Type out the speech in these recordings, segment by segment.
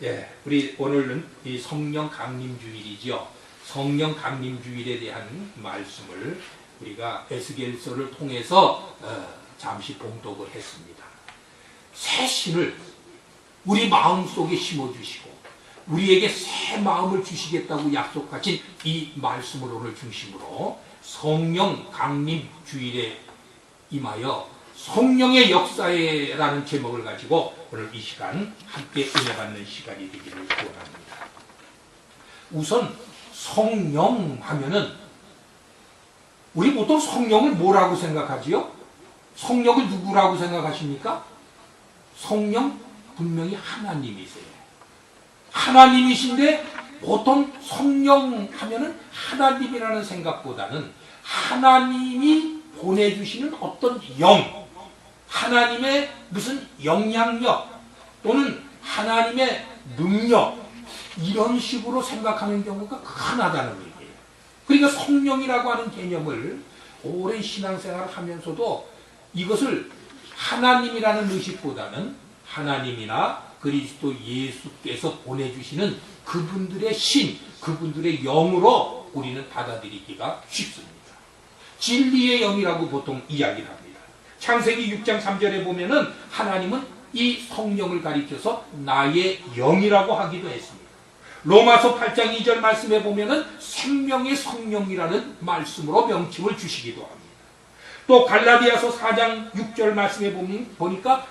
예, 우리 오늘은 이 성령 강림 주일이죠. 성령 강림 주일에 대한 말씀을 우리가 에스겔서를 통해서 잠시 봉독을 했습니다. 새 신을 우리 마음속에 심어주시고 우리에게 새 마음을 주시겠다고 약속하신 이 말씀을 오늘 중심으로 성령 강림 주일에 임하여 성령의 역사에라는 제목을 가지고 오늘 이 시간 함께 은혜 받는 시간이 되기를 원합니다. 우선 성령 하면은 우리 보통 성령을 뭐라고 생각하지요? 성령을 누구라고 생각하십니까? 성령 분명히 하나님이세요. 하나님이신데 보통 성령 하면은 하나님이라는 생각보다는 하나님이 보내주시는 어떤 영, 하나님의 무슨 영향력 또는 하나님의 능력 이런 식으로 생각하는 경우가 흔하다는 얘기예요. 그러니까 성령이라고 하는 개념을 오랜 신앙생활을 하면서도 이것을 하나님이라는 의식보다는 하나님이나 그리스도 예수께서 보내주시는 그분들의 신, 그분들의 영으로 우리는 받아들이기가 쉽습니다. 진리의 영이라고 보통 이야기를 합니다. 창세기 6장 3절에 보면은 하나님은 이 성령을 가리켜서 나의 영이라고 하기도 했습니다. 로마서 8장 2절 말씀에 보면은 생명의 성령이라는 말씀으로 명칭을 주시기도 합니다. 또 갈라디아서 4장 6절 말씀에 보니까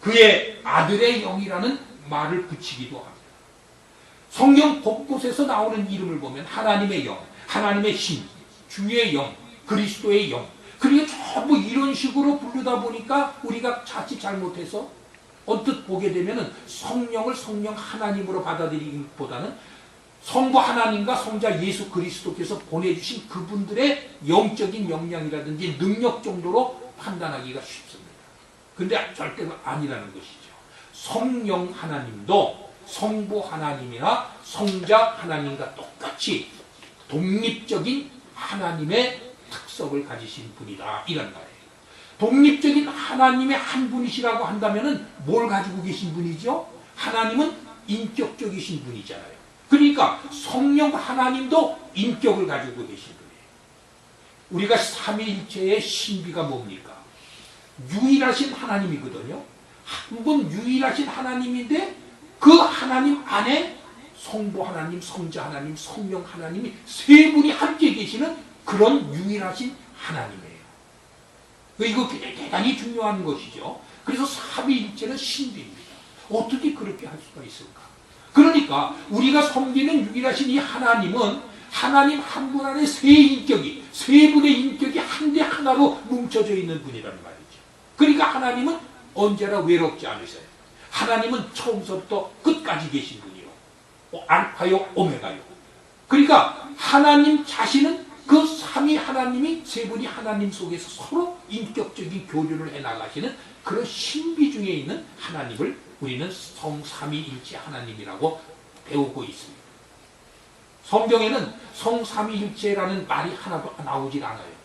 그의 아들의 영이라는 말을 붙이기도 합니다. 성경 곳곳에서 나오는 이름을 보면 하나님의 영, 하나님의 신, 주의 영, 그리스도의 영, 그리고 전부 이런 식으로 부르다 보니까 우리가 자칫 잘못해서 언뜻 보게 되면은 성령을 성령 하나님으로 받아들이기보다는 성부 하나님과 성자 예수 그리스도께서 보내주신 그분들의 영적인 역량이라든지 능력 정도로 판단하기가 쉽습니다. 근데 절대로 아니라는 것이죠. 성령 하나님도 성부 하나님이나 성자 하나님과 똑같이 독립적인 하나님의 특성을 가지신 분이다 이런 말이에요. 독립적인 하나님의 한 분이시라고 한다면 뭘 가지고 계신 분이죠? 하나님은 인격적이신 분이잖아요. 그러니까 성령 하나님도 인격을 가지고 계신 분이에요. 우리가 삼위일체의 신비가 뭡니까? 유일하신 하나님이거든요. 한 분 유일하신 하나님인데 그 하나님 안에 성부 하나님, 성자 하나님, 성령 하나님이 세 분이 함께 계시는 그런 유일하신 하나님이에요. 이거 대단히 중요한 것이죠. 그래서 삼위일체는 신비입니다. 어떻게 그렇게 할 수가 있을까? 그러니까 우리가 섬기는 유일하신 이 하나님은 하나님 한 분 안에 세 인격이, 세 분의 인격이 한데 하나로 뭉쳐져 있는 분이라는 말이죠. 그러니까 하나님은 언제나 외롭지 않으세요. 하나님은 처음부터 끝까지 계신 분이요. 알파요, 오메가요. 그러니까 하나님 자신은 그 삼위 하나님이 세 분이 하나님 속에서 서로 인격적인 교류를 해나가시는 그런 신비 중에 있는 하나님을 우리는 성삼위일체 하나님이라고 배우고 있습니다. 성경에는 성삼위일체라는 말이 하나도 나오질 않아요.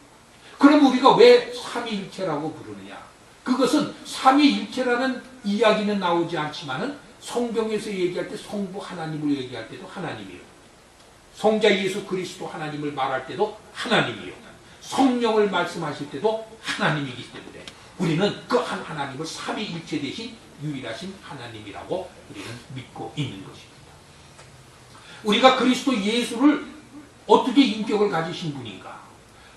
그럼 우리가 왜 삼위일체라고 부르느냐? 그것은 삼위일체라는 이야기는 나오지 않지만은 성경에서 얘기할 때 성부 하나님을 얘기할 때도 하나님이요. 성자 예수 그리스도 하나님을 말할 때도 하나님이요. 성령을 말씀하실 때도 하나님이기 때문에 우리는 그 한 하나님을 삼위일체 대신 유일하신 하나님이라고 우리는 믿고 있는 것입니다. 우리가 그리스도 예수를 어떻게 인격을 가지신 분인가?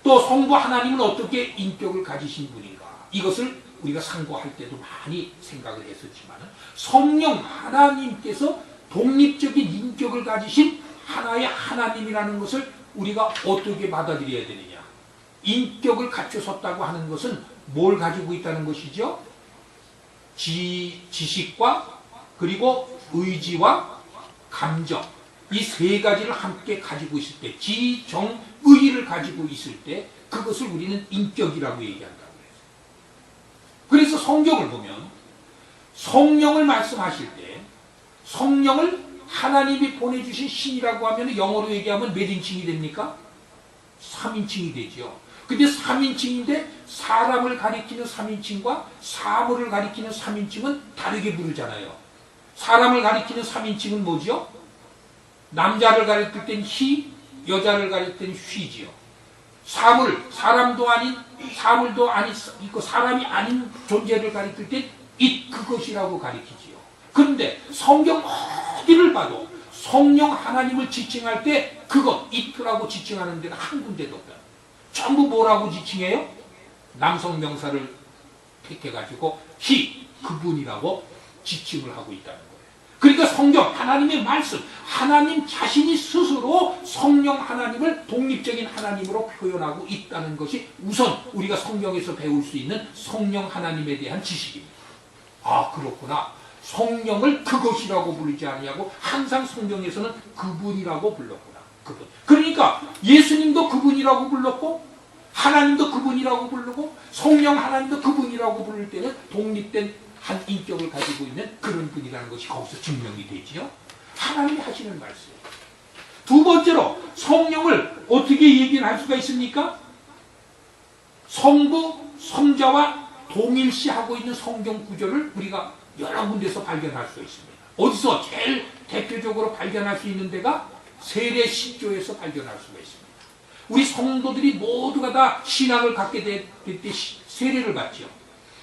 또 성부 하나님은 어떻게 인격을 가지신 분인가? 이것을 우리가 상고할 때도 많이 생각을 했었지만 성령 하나님께서 독립적인 인격을 가지신 하나의 하나님이라는 것을 우리가 어떻게 받아들여야 되느냐? 인격을 갖추셨다고 하는 것은 뭘 가지고 있다는 것이죠? 지식과 그리고 의지와 감정 이 세 가지를 함께 가지고 있을 때 지정의를 가지고 있을 때 그것을 우리는 인격이라고 얘기한다고 해요. 그래서 성경을 보면 성령을 말씀하실 때 성령을 하나님이 보내주신 신이라고 하면 영어로 얘기하면 몇 인칭이 됩니까? 3인칭이 되죠. 근데 3인칭인데 사람을 가리키는 3인칭과 사물을 가리키는 3인칭은 다르게 부르잖아요. 사람을 가리키는 3인칭은 뭐지요? 남자를 가리킬 땐 he, 여자를 가리킬 땐 she지요. 사람도 아닌, 사물도 아닌, 사람이 아닌 존재를 가리킬 땐 it, 그것이라고 가리키지요. 그런데 성경 어디를 봐도 성령 하나님을 지칭할 때 그것, it라고 지칭하는 데가 한 군데도 없다. 전부 뭐라고 지칭해요? 남성 명사를 택해가지고 he, 그분이라고 지칭을 하고 있다는 거예요. 그러니까 성경, 하나님의 말씀, 하나님 자신이 스스로 성령 하나님을 독립적인 하나님으로 표현하고 있다는 것이 우선 우리가 성경에서 배울 수 있는 성령 하나님에 대한 지식입니다. 아, 그렇구나. 성령을 그것이라고 부르지 아니하고 항상 성경에서는 그분이라고 불렀구나. 그분. 그러니까 예수님도 그분이라고 불렀고 하나님도 그분이라고 부르고 성령 하나님도 그분이라고 부를 때는 독립된 한 인격을 가지고 있는 그런 분이라는 것이 거기서 증명이 되지요. 하나님이 하시는 말씀. 두 번째로 성령을 어떻게 얘기를 할 수가 있습니까? 성부, 성자와 동일시하고 있는 성경 구절을 우리가 여러 군데서 발견할 수 있습니다. 어디서 제일 대표적으로 발견할 수 있는 데가 세례 신조에서 발견할 수가 있습니다. 우리 성도들이 모두가 다 신앙을 갖게 될 때 세례를 받죠.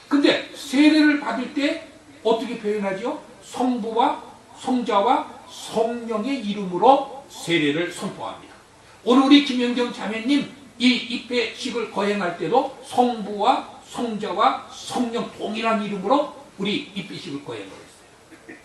근데 세례를 받을 때 어떻게 표현하죠? 성부와 성자와 성령의 이름으로 세례를 선포합니다. 오늘 우리 김영경 자매님 이 입회식을 거행할 때도 성부와 성자와 성령 동일한 이름으로 우리 입회식을 거행을 했어요.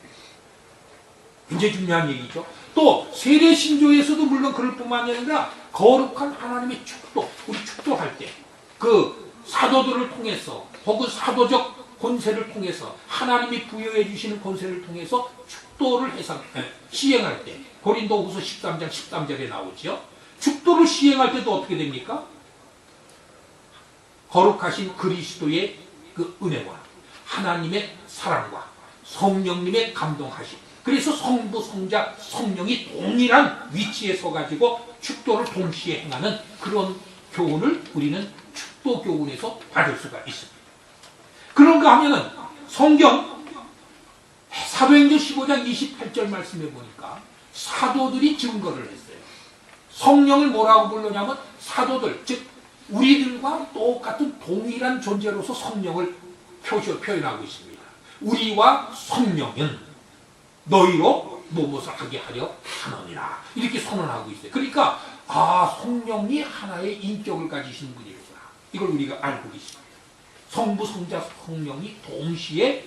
굉장히 중요한 얘기죠. 또 세례 신조에서도 물론 그럴 뿐만이 아니라 거룩한 하나님의 축도, 우리 축도할 때 그 사도들을 통해서 혹은 사도적 권세를 통해서 하나님이 부여해 주시는 권세를 통해서 축도를 시행할 때 고린도후서 13장 13절에 나오죠. 축도를 시행할 때도 어떻게 됩니까? 거룩하신 그리스도의 그 은혜와 하나님의 사랑과 성령님의 감동하심, 그래서 성부, 성자, 성령이 동일한 위치에 서가지고 축도를 동시에 행하는 그런 교훈을 우리는 축도 교훈에서 받을 수가 있습니다. 그런가 하면은 성경 사도행전 15장 28절 말씀해 보니까 사도들이 증거를 했어요. 성령을 뭐라고 부르냐면 사도들, 즉 우리들과 똑같은 동일한 존재로서 성령을 표현하고 있습니다. 우리와 성령은 너희로 무엇을 하게 하려 하느니라, 이렇게 선언하고 있어요. 그러니까 성령이 하나의 인격을 가지신 분이구나, 이걸 우리가 알고 있습니다. 성부, 성자, 성령이 동시에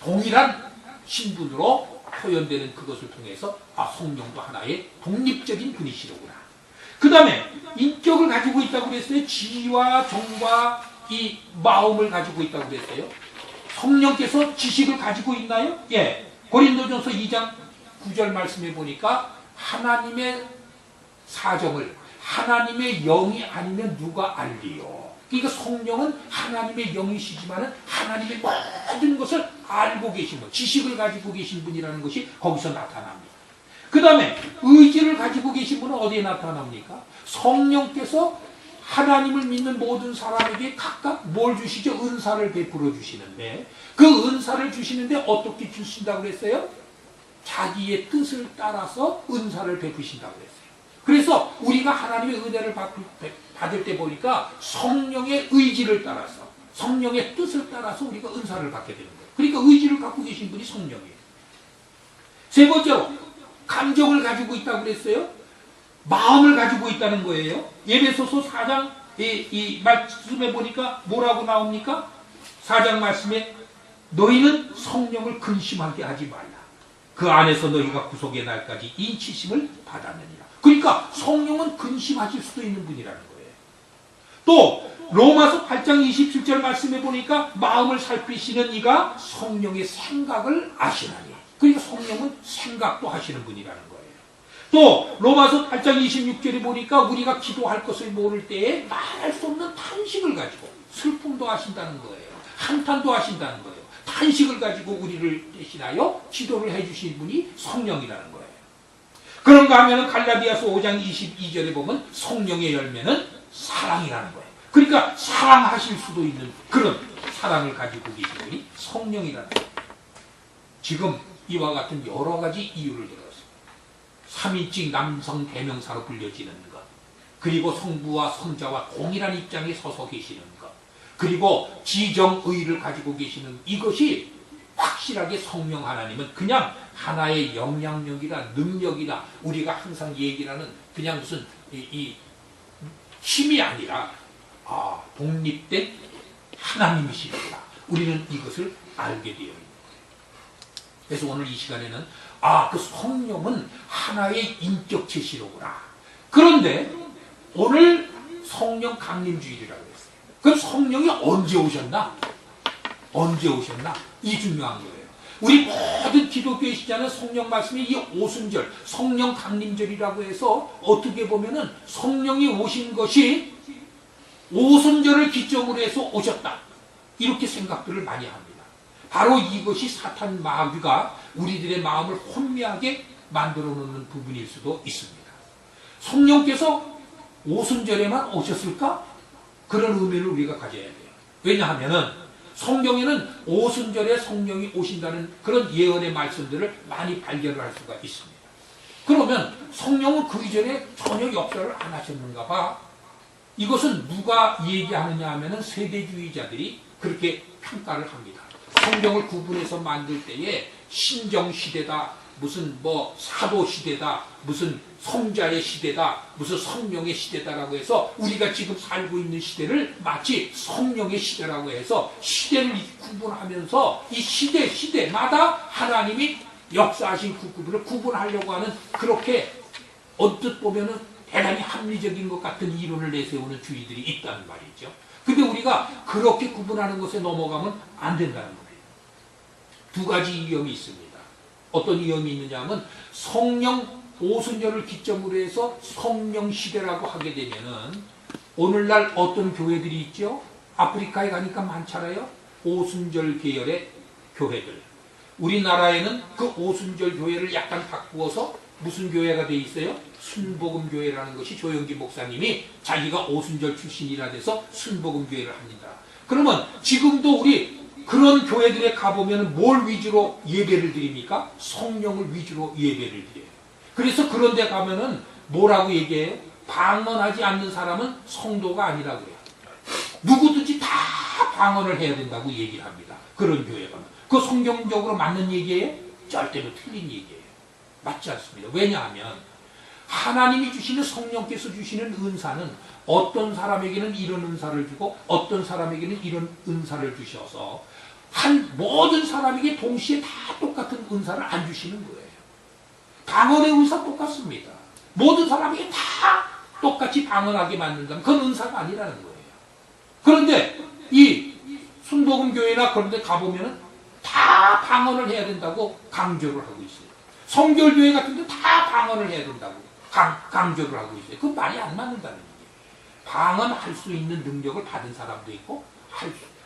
동일한 신분으로 표현되는 그것을 통해서 성령도 하나의 독립적인 분이시로구나. 그 다음에 인격을 가지고 있다고 그랬어요. 지와 정과 이 마음을 가지고 있다고 그랬어요. 성령께서 지식을 가지고 있나요? 예. 고린도전서 2장 9절 말씀해 보니까 하나님의 사정을 하나님의 영이 아니면 누가 알리요. 그러니까 성령은 하나님의 영이시지만 하나님의 모든 것을 알고 계신 분, 지식을 가지고 계신 분이라는 것이 거기서 나타납니다. 그 다음에 의지를 가지고 계신 분은 어디에 나타납니까? 성령께서 하나님을 믿는 모든 사람에게 각각 뭘 주시죠? 은사를 베풀어 주시는데, 그 은사를 주시는데 어떻게 주신다고 그랬어요? 자기의 뜻을 따라서 은사를 베푸신다고 그랬어요. 그래서 우리가 하나님의 은혜를 받을 때 보니까 성령의 의지를 따라서, 성령의 뜻을 따라서 우리가 은사를 받게 되는 거예요. 그러니까 의지를 갖고 계신 분이 성령이에요. 세 번째로 감정을 가지고 있다고 그랬어요. 마음을 가지고 있다는 거예요. 에베소서 4장 이 말씀에 보니까 뭐라고 나옵니까? 4장 말씀에 너희는 성령을 근심하게 하지 말라. 그 안에서 너희가 구속의 날까지 인치심을 받았느니라. 그러니까 성령은 근심하실 수도 있는 분이라는 거예요. 또 로마서 8장 27절 말씀에 보니까 마음을 살피시는 이가 성령의 생각을 아시나니. 그러니까 성령은 생각도 하시는 분이라는 거예요. 또 로마서 8장 26절에 보니까 우리가 기도할 것을 모를 때에 말할 수 없는 탄식을 가지고 슬픔도 하신다는 거예요. 한탄도 하신다는 거예요. 탄식을 가지고 우리를 대신하여 기도를 해주신 분이 성령이라는 거예요. 그런가 하면 갈라디아서 5장 22절에 보면 성령의 열매는 사랑이라는 거예요. 그러니까 사랑하실 수도 있는 그런 사랑을 가지고 계신 분이 성령이라는 거예요. 지금 이와 같은 여러 가지 이유를 들어서 삼위직 남성 대명사로 불려지는 것, 그리고 성부와 성자와 동일한 입장에 서서 계시는 것, 그리고 지정의를 가지고 계시는 이것이 확실하게 성령 하나님은 그냥 하나의 영향력이나 능력이나 우리가 항상 얘기하는 그냥 무슨 이 힘이 아니라 독립된 하나님이시구나. 우리는 이것을 알게 되어 있는 거예요. 그래서 오늘 이 시간에는 그 성령은 하나의 인격 제시로구나. 그런데 오늘 성령 강림주일이라고 했어요. 그럼 성령이 언제 오셨나? 언제 오셨나? 이 중요한 거예요. 우리 모든 기독교의 시작은 성령 말씀이 이 오순절, 성령 강림절이라고 해서 어떻게 보면은 성령이 오신 것이 오순절을 기점으로 해서 오셨다. 이렇게 생각들을 많이 합니다. 바로 이것이 사탄 마귀가 우리들의 마음을 혼미하게 만들어 놓는 부분일 수도 있습니다. 성령께서 오순절에만 오셨을까? 그런 의미를 우리가 가져야 돼요. 왜냐하면은 성경에는 오순절에 성령이 오신다는 그런 예언의 말씀들을 많이 발견을 할 수가 있습니다. 그러면 성령은 그 이전에 전혀 역사를 안 하셨는가 봐. 이것은 누가 얘기하느냐 하면은 세대주의자들이 그렇게 평가를 합니다. 성경을 구분해서 만들 때에 신정시대다, 무슨 사도시대다, 무슨 성자의 시대다, 무슨 성령의 시대다라고 해서 우리가 지금 살고 있는 시대를 마치 성령의 시대라고 해서 시대를 구분하면서 이 시대마다 하나님이 역사하신 그 구분을 구분하려고 하는 그렇게 언뜻 보면은 대단히 합리적인 것 같은 이론을 내세우는 주의들이 있다는 말이죠. 근데 우리가 그렇게 구분하는 것에 넘어가면 안 된다는 거예요. 두 가지 위험이 있습니다. 어떤 위험이 있느냐 하면 성령 오순절을 기점으로 해서 성령 시대라고 하게 되면은 오늘날 어떤 교회들이 있죠? 아프리카에 가니까 많잖아요. 오순절 계열의 교회들. 우리나라에는 그 오순절 교회를 약간 바꾸어서 무슨 교회가 돼 있어요? 순복음 교회라는 것이 조영기 목사님이 자기가 오순절 출신이라 돼서 순복음 교회를 합니다. 그러면 지금도 우리 그런 교회들에 가보면 뭘 위주로 예배를 드립니까? 성령을 위주로 예배를 드려요. 그래서 그런 데 가면은 뭐라고 얘기해요? 방언하지 않는 사람은 성도가 아니라고 해요. 누구든지 다 방언을 해야 된다고 얘기를 합니다. 그런 교회 가면. 그 성경적으로 맞는 얘기예요? 절대로 틀린 얘기예요. 맞지 않습니다. 왜냐하면 하나님이 주시는 성령께서 주시는 은사는 어떤 사람에게는 이런 은사를 주고 어떤 사람에게는 이런 은사를 주셔서 모든 사람에게 동시에 다 똑같은 은사를 안 주시는 거예요. 방언의 은사 똑같습니다. 모든 사람에게 다 똑같이 방언하게 만든다면 그건 은사가 아니라는 거예요. 그런데 이 순복음교회나 그런 데 가보면은 다 방언을 해야 된다고 강조를 하고 있어요. 성결교회 같은 데 다 방언을 해야 된다고 강조를 하고 있어요. 그건 말이 안 맞는다는 얘기예요. 방언할 수 있는 능력을 받은 사람도 있고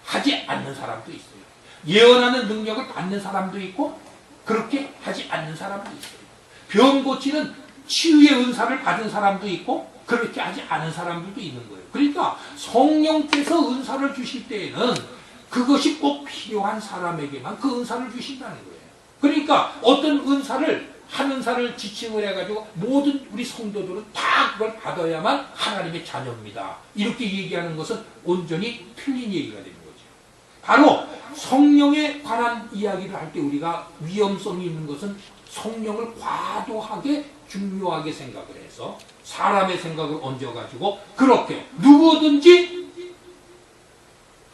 하지 않는 사람도 있어요. 예언하는 능력을 받는 사람도 있고 그렇게 하지 않는 사람도 있어요. 병 고치는 치유의 은사를 받은 사람도 있고 그렇게 하지 않은 사람들도 있는 거예요. 그러니까 성령께서 은사를 주실 때에는 그것이 꼭 필요한 사람에게만 그 은사를 주신다는 거예요. 그러니까 어떤 한 은사를 지칭을 해가지고 모든 우리 성도들은 다 그걸 받아야만 하나님의 자녀입니다. 이렇게 얘기하는 것은 온전히 틀린 얘기가 되는 거죠. 바로 성령에 관한 이야기를 할 때 우리가 위험성이 있는 것은 성령을 과도하게 중요하게 생각을 해서 사람의 생각을 얹어가지고 그렇게 누구든지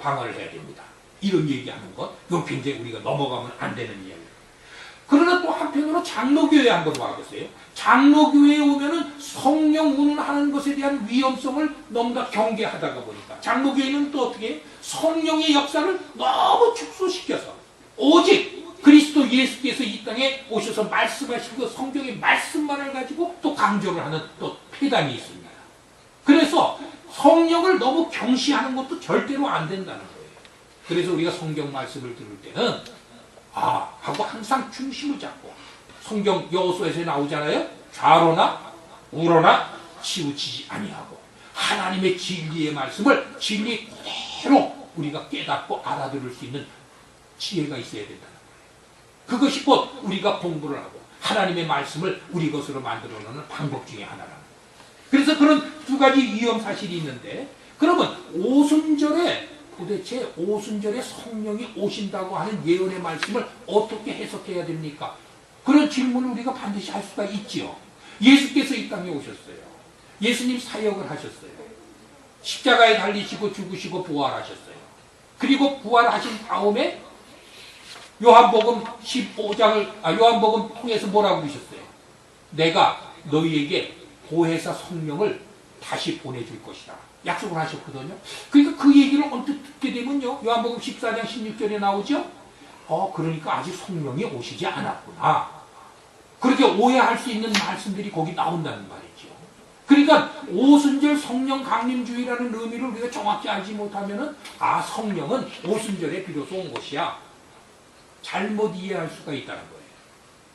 방어를 해야 됩니다. 이런 얘기하는 것, 이건 굉장히 우리가 넘어가면 안 되는 이야기예요. 그러나 또 한편으로 장로교회에 한번 와보세요. 장로교회에 오면은 성령 운운하는 것에 대한 위험성을 너무나 경계하다가 보니까 장로교회는 또 어떻게 해요? 성령의 역사를 너무 축소시켜서 오직 그리스도 예수께서 이 땅에 오셔서 말씀하신 그 성경의 말씀만을 가지고 또 강조를 하는 또 폐단이 있습니다. 그래서 성령을 너무 경시하는 것도 절대로 안 된다는 거예요. 그래서 우리가 성경 말씀을 들을 때는 하고 항상 중심을 잡고 성경 여호수아에서 나오잖아요. 좌로나 우로나 치우치지 아니하고 하나님의 진리의 말씀을 진리 그대로 우리가 깨닫고 알아들을 수 있는 지혜가 있어야 된다는 거예요. 그것이 곧 우리가 공부를 하고 하나님의 말씀을 우리 것으로 만들어 놓는 방법 중에 하나라는 거예요. 그래서 그런 두 가지 위험사실이 있는데, 그러면 오순절에 도대체 오순절에 성령이 오신다고 하는 예언의 말씀을 어떻게 해석해야 됩니까? 그런 질문을 우리가 반드시 할 수가 있지요. 예수께서 이 땅에 오셨어요. 예수님 사역을 하셨어요. 십자가에 달리시고 죽으시고 부활하셨어요. 그리고 부활하신 다음에 요한복음 15장을 요한복음 통해서 뭐라고 그러셨어요? 내가 너희에게 보혜사 성령을 다시 보내줄 것이다. 약속을 하셨거든요. 그러니까 그 얘기를 언뜻 듣게 되면요, 요한복음 14장 16절에 나오죠. 그러니까 아직 성령이 오시지 않았구나. 그렇게 오해할 수 있는 말씀들이 거기 나온다는 말이죠. 그러니까 오순절 성령 강림주의라는 의미를 우리가 정확히 알지 못하면은 성령은 오순절에 비로소 온 것이야. 잘못 이해할 수가 있다는 거예요.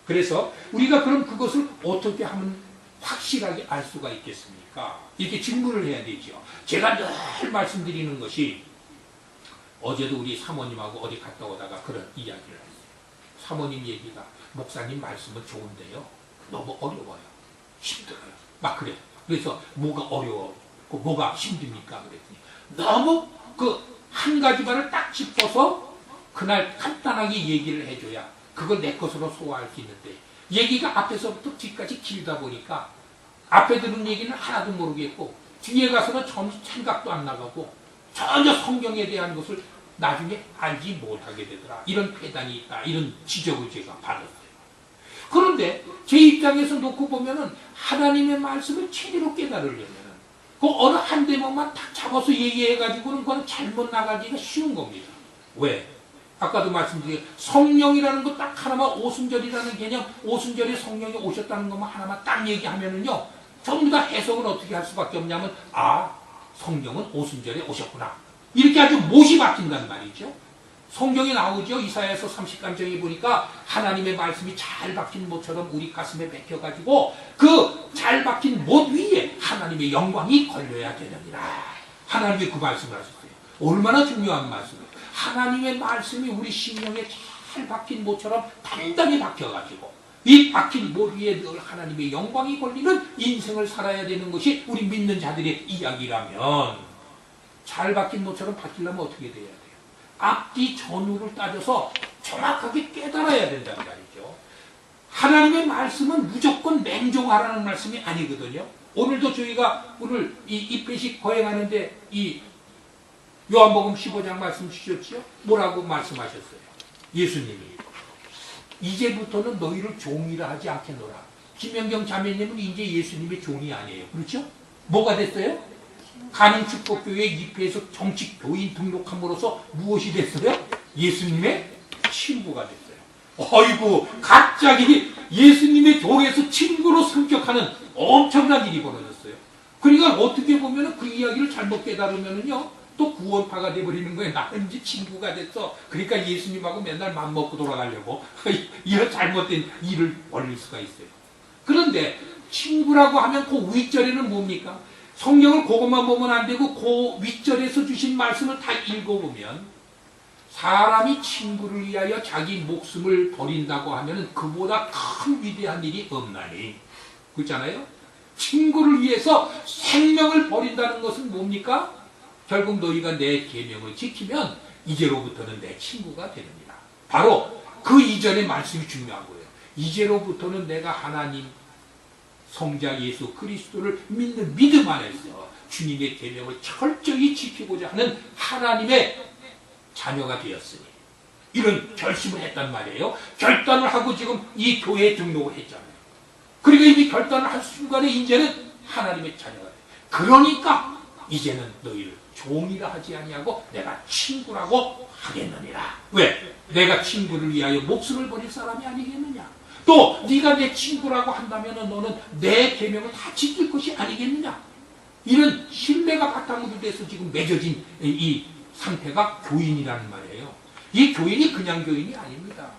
그래서 우리가 그럼 그것을 어떻게 하면 확실하게 알 수가 있겠습니까? 이렇게 질문을 해야 되죠. 제가 늘 말씀드리는 것이, 어제도 우리 사모님하고 어디 갔다 오다가 그런 이야기를 했어요. 사모님 얘기가, 목사님 말씀은 좋은데요, 너무 어려워요. 힘들어요. 막 그래요. 그래서 뭐가 어려워, 뭐가 힘듭니까? 그랬더니 너무 그 한 가지만을 딱 짚어서 그날 간단하게 얘기를 해줘야 그걸 내 것으로 소화할 수 있는데, 얘기가 앞에서부터 뒤까지 길다 보니까 앞에 들은 얘기는 하나도 모르겠고 뒤에 가서는 전혀 생각도 안 나가고 전혀 성경에 대한 것을 나중에 알지 못하게 되더라. 이런 폐단이 있다. 이런 지적을 제가 받았어요. 그런데 제 입장에서 놓고 보면은 하나님의 말씀을 제대로 깨달으려면 그 어느 한 대목만 딱 잡아서 얘기해가지고는 그건 잘못 나가기가 쉬운 겁니다. 왜? 아까도 말씀드린 성령이라는 것 딱 하나만, 오순절이라는 개념, 오순절에 성령이 오셨다는 것만 하나만 딱 얘기하면은요, 전부 다 해석을 어떻게 할 수밖에 없냐면, 성령은 오순절에 오셨구나. 이렇게 아주 못이 박힌단 말이죠. 성경에 나오죠. 이사야서 30간정에 보니까 하나님의 말씀이 잘 박힌 못처럼 우리 가슴에 박혀가지고 그 잘 박힌 못 위에 하나님의 영광이 걸려야 되느니라. 하나님이 그 말씀을 하셨어요. 얼마나 중요한 말씀이에요. 하나님의 말씀이 우리 심령에 잘 박힌 못처럼 단단히 박혀가지고 이 박힌 못 위에 늘 하나님의 영광이 걸리는 인생을 살아야 되는 것이 우리 믿는 자들의 이야기라면, 잘 박힌 못처럼 박히려면 어떻게 돼야 돼요? 앞뒤 전후를 따져서 정확하게 깨달아야 된다는 말이죠. 하나님의 말씀은 무조건 맹종하라는 말씀이 아니거든요. 오늘도 저희가 오늘 이 입회식 거행하는데 이 요한복음 15장 말씀 주셨죠? 뭐라고 말씀하셨어요? 예수님이 이제부터는 너희를 종이라 하지 않겠노라. 김영경 자매님은 이제 예수님의 종이 아니에요. 그렇죠? 뭐가 됐어요? 가능축복교회 입회에서 정식 교인 등록함으로써 무엇이 됐어요? 예수님의 친구가 됐어요. 어이구, 갑자기 예수님의 종에서 친구로 성격하는 엄청난 일이 벌어졌어요. 그러니까 어떻게 보면 그 이야기를 잘못 깨달으면은요, 또 구원파가 돼버리는 거예요. 나는 이제 친구가 됐어. 그러니까 예수님하고 맨날 맘먹고 돌아가려고 이런 잘못된 일을 벌릴 수가 있어요. 그런데 친구라고 하면 그 윗절에는 뭡니까? 성경을 그것만 보면 안 되고 그 윗절에서 주신 말씀을 다 읽어보면, 사람이 친구를 위하여 자기 목숨을 버린다고 하면 그보다 큰 위대한 일이 없나니. 그렇잖아요? 친구를 위해서 생명을 버린다는 것은 뭡니까? 결국 너희가 내 계명을 지키면 이제로부터는 내 친구가 되느니라. 바로 그 이전의 말씀이 중요한 거예요. 이제로부터는 내가 하나님 성자 예수 그리스도를 믿는 믿음 안에서 주님의 계명을 철저히 지키고자 하는 하나님의 자녀가 되었으니, 이런 결심을 했단 말이에요. 결단을 하고 지금 이 교회에 등록을 했잖아요. 그리고 이미 결단을 한 순간에 이제는 하나님의 자녀가 돼요. 그러니까 이제는 너희를 종이라 하지 아니하고 내가 친구라고 하겠느니라. 왜? 내가 친구를 위하여 목숨을 버릴 사람이 아니겠느냐. 또 네가 내 친구라고 한다면 너는 내 계명을 다 지킬 것이 아니겠느냐. 이런 신뢰가 바탕으로 돼서 지금 맺어진 이 상태가 교인이라는 말이에요. 이 교인이 그냥 교인이 아닙니다.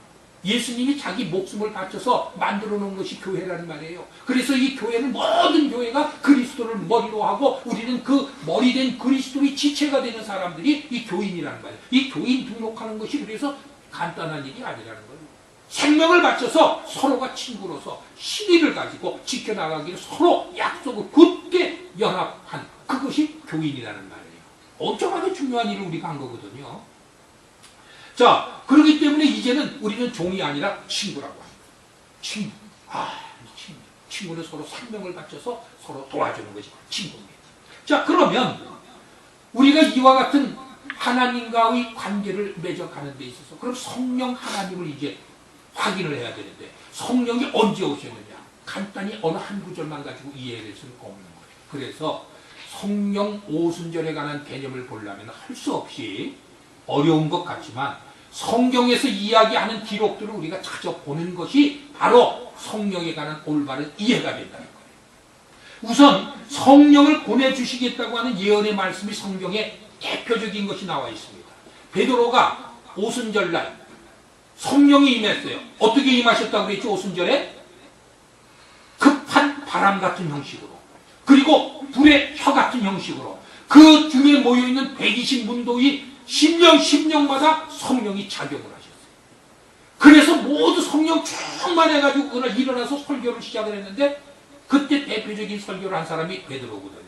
예수님이 자기 목숨을 바쳐서 만들어 놓은 것이 교회라는 말이에요. 그래서 이 교회는, 모든 교회가 그리스도를 머리로 하고 우리는 그 머리된 그리스도의 지체가 되는 사람들이 이 교인이라는 말이에요. 이 교인 등록하는 것이 그래서 간단한 일이 아니라는 거예요. 생명을 바쳐서 서로가 친구로서 신의를 가지고 지켜나가기를 서로 약속을 굳게 연합한 그것이 교인이라는 말이에요. 엄청나게 중요한 일을 우리가 한 거거든요. 자, 그렇기 때문에 이제는 우리는 종이 아니라 친구라고 합니다. 친구. 친구는 서로 생명을 바쳐서 서로 도와주는 것이 친구입니다. 자, 그러면 우리가 이와 같은 하나님과의 관계를 맺어가는 데 있어서 그럼 성령 하나님을 이제 확인을 해야 되는데 성령이 언제 오셨느냐? 간단히 어느 한 구절만 가지고 이해할 수는 없는 거예요. 그래서 성령 오순절에 관한 개념을 보려면 할 수 없이 어려운 것 같지만 성경에서 이야기하는 기록들을 우리가 찾아보는 것이 바로 성령에 관한 올바른 이해가 된다는 거예요. 우선 성령을 보내주시겠다고 하는 예언의 말씀이 성경에 대표적인 것이 나와 있습니다. 베드로가 오순절날 성령이 임했어요. 어떻게 임하셨다고 그랬죠? 오순절에 급한 바람 같은 형식으로, 그리고 불의 혀 같은 형식으로 그 중에 모여있는 120문도의 심령마다 성령이 작용을 하셨어요. 그래서 모두 성령 충만해가지고 그날 일어나서 설교를 시작을 했는데 그때 대표적인 설교를 한 사람이 베드로거든요.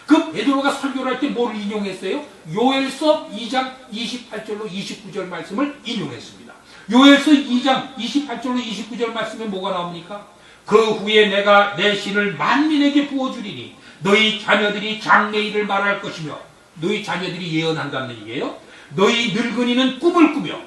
그 베드로가 설교를 할 때 뭘 인용했어요? 요엘서 2장 28절로 29절 말씀을 인용했습니다. 요엘서 2장 28절로 29절 말씀에 뭐가 나옵니까? 그 후에 내가 내 신을 만민에게 부어주리니 너희 자녀들이 장래일을 말할 것이며, 너희 자녀들이 예언한다는 얘기예요. 너희 늙은이는 꿈을 꾸며,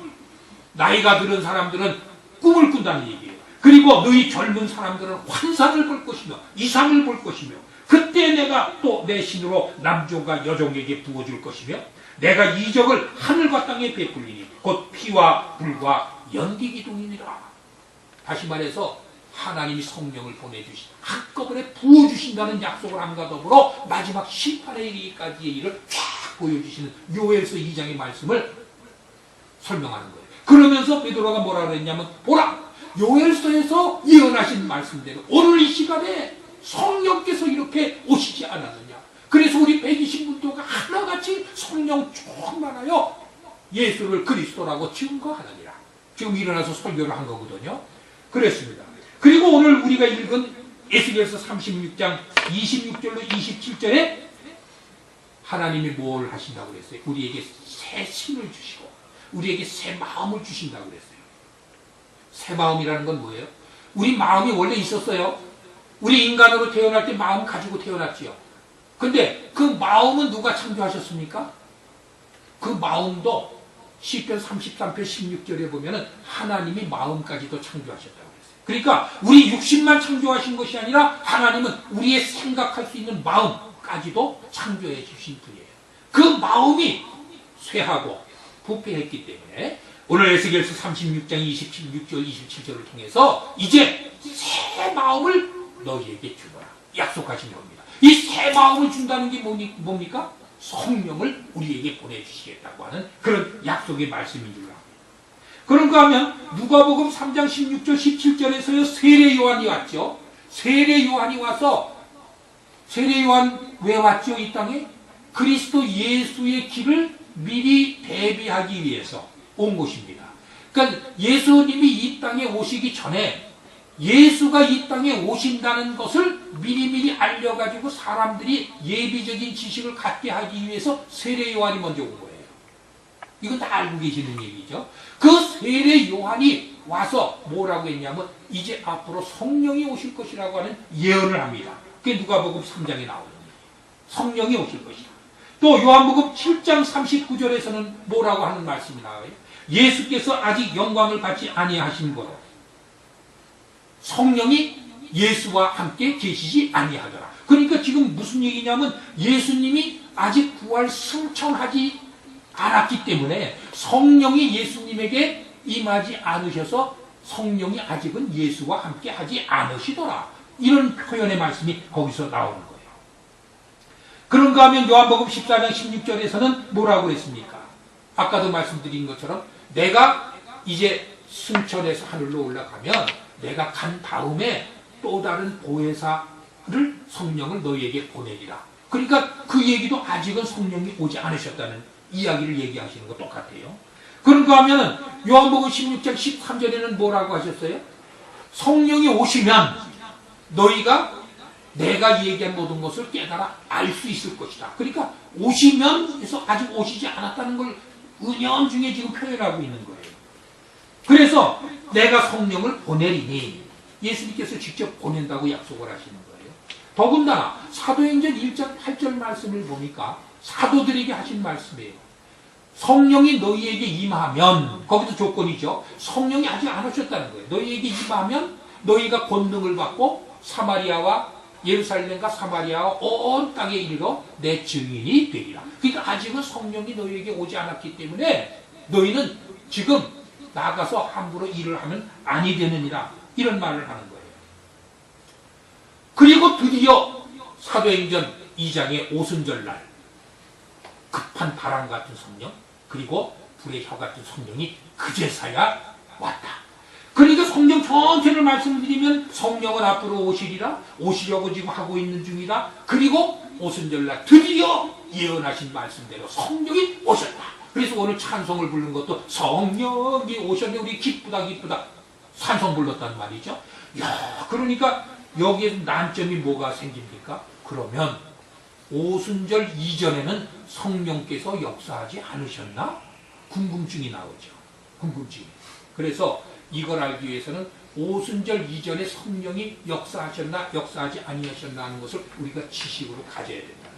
나이가 들은 사람들은 꿈을 꾼다는 얘기예요. 그리고 너희 젊은 사람들은 환상을 볼 것이며 이상을 볼 것이며, 그때 내가 또 내 신으로 남종과 여종에게 부어줄 것이며, 내가 이적을 하늘과 땅에 베풀리니 곧 피와 불과 연기 기둥이니라. 다시 말해서 하나님이 성령을 보내주신, 한꺼번에 부어주신다는 약속을 함과 더불어 마지막 심판에 이르기까지의 일을 쫙 보여주시는 요엘서 2장의 말씀을 설명하는 거예요. 그러면서 베드로가 뭐라 그랬냐면, 보라! 요엘서에서 예언하신 말씀대로 오늘 이 시간에 성령께서 이렇게 오시지 않았느냐. 그래서 우리 120문도가 하나같이 성령 충만하여 예수를 그리스도라고 증거하느니라. 지금 일어나서 설교를 한 거거든요. 그랬습니다. 그리고 오늘 우리가 읽은 에스겔서 36장 26절로 27절에 하나님이 뭘 하신다고 그랬어요? 우리에게 새 신을 주시고 우리에게 새 마음을 주신다고 그랬어요. 새 마음이라는 건 뭐예요? 우리 마음이 원래 있었어요. 우리 인간으로 태어날 때 마음 가지고 태어났지요. 근데 그 마음은 누가 창조하셨습니까? 그 마음도 시편 33편 16절에 보면은 하나님이 마음까지도 창조하셨다고 그랬어요. 그러니까 우리 육신만 창조하신 것이 아니라 하나님은 우리의 생각할 수 있는 마음까지도 창조해 주신 분이에요. 그 마음이 쇠하고 부패했기 때문에 오늘 에스겔서 36장 26절 27절을 통해서 이제 새 마음을 너희에게 주노라 약속하신 겁니다. 이 새 마음을 준다는 게 뭡니까? 성령을 우리에게 보내주시겠다고 하는 그런 약속의 말씀인 줄 압니다. 그런가 하면 누가복음 3장 16절 17절에서요 세례 요한이 왔죠. 세례 요한이 와서, 세례 요한 왜 왔죠? 이 땅에 그리스도 예수의 길을 미리 대비하기 위해서 온 것입니다. 그러니까 예수님이 이 땅에 오시기 전에 예수가 이 땅에 오신다는 것을 미리미리 알려가지고 사람들이 예비적인 지식을 갖게 하기 위해서 세례 요한이 먼저 온 거예요. 이건 다 알고 계시는 얘기죠. 그 세례 요한이 와서 뭐라고 했냐면 이제 앞으로 성령이 오실 것이라고 하는 예언을 합니다. 그게 누가복음 3장에 나오는 거예요. 성령이 오실 것이다. 또 요한복음 7장 39절에서는 뭐라고 하는 말씀이 나와요? 예수께서 아직 영광을 받지 아니하신 거로 성령이 예수와 함께 계시지 아니하더라. 그러니까 지금 무슨 얘기냐면 예수님이 아직 부활 승천하지 않았기 때문에 성령이 예수님에게 임하지 않으셔서 성령이 아직은 예수와 함께 하지 않으시더라. 이런 표현의 말씀이 거기서 나오는 거예요. 그런가 하면 요한복음 14장 16절에서는 뭐라고 했습니까? 아까도 말씀드린 것처럼 내가 이제 승천해서 하늘로 올라가면 내가 간 다음에 또 다른 보혜사를 성령을 너희에게 보내리라. 그러니까 그 얘기도 아직은 성령이 오지 않으셨다는 이야기를 얘기하시는 거 똑같아요. 그런가 하면은 요한복음 16장 13절에는 뭐라고 하셨어요? 성령이 오시면 너희가 내가 얘기한 모든 것을 깨달아 알 수 있을 것이다. 그러니까 오시면 해서 아직 오시지 않았다는 걸 은연중에 지금 표현하고 있는 거예요. 그래서 내가 성령을 보내리니 예수님께서 직접 보낸다고 약속을 하시는 거예요. 더군다나 사도행전 1장 8절 말씀을 보니까 사도들에게 하신 말씀이에요. 성령이 너희에게 임하면, 거기도 조건이죠. 성령이 아직 안 오셨다는 거예요. 너희에게 임하면 너희가 권능을 받고 사마리아와 예루살렘과 사마리아와 온 땅에 이르러 내 증인이 되리라. 그러니까 아직은 성령이 너희에게 오지 않았기 때문에 너희는 지금 나가서 함부로 일을 하면 아니 되느니라. 이런 말을 하는 거예요. 그리고 드디어 사도행전 2장의 오순절날 급한 바람 같은 성령, 그리고 불의 혀 같은 성령이 그제서야 왔다. 그러니까 성령 전체를 말씀드리면 성령은 앞으로 오시리라, 오시려고 지금 하고 있는 중이다. 그리고 오순절날 드디어 예언하신 말씀대로 성령이 오셨다. 그래서 오늘 찬송을 부른 것도 성령이 오셨네, 우리 기쁘다 기쁘다 찬송 불렀단 말이죠. 야, 그러니까 여기에 난점이 뭐가 생깁니까? 그러면 오순절 이전에는 성령께서 역사하지 않으셨나? 궁금증이 나오죠. 궁금증이. 그래서 이걸 알기 위해서는 오순절 이전에 성령이 역사하셨나 역사하지 아니하셨나 하는 것을 우리가 지식으로 가져야 된다.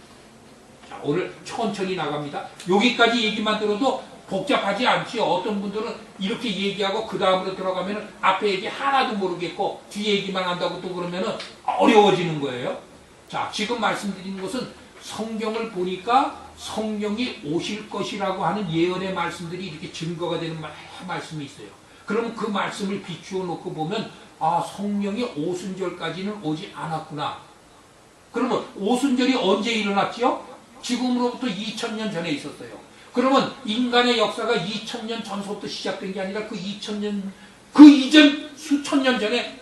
자, 오늘 천천히 나갑니다. 여기까지 얘기만 들어도 복잡하지 않지요. 어떤 분들은 이렇게 얘기하고 그 다음으로 들어가면 앞에 얘기 하나도 모르겠고 뒤에 얘기만 한다고 또 그러면 어려워지는 거예요. 자, 지금 말씀드리는 것은 성경을 보니까 성령이 오실 것이라고 하는 예언의 말씀들이 이렇게 증거가 되는 말씀이 있어요. 그러면 그 말씀을 비추어 놓고 보면 아, 성령이 오순절까지는 오지 않았구나. 그러면 오순절이 언제 일어났지요? 지금으로부터 2000년 전에 있었어요. 그러면 인간의 역사가 2000년 전서부터 시작된 게 아니라 그 2000년, 그 이전 수천 년 전에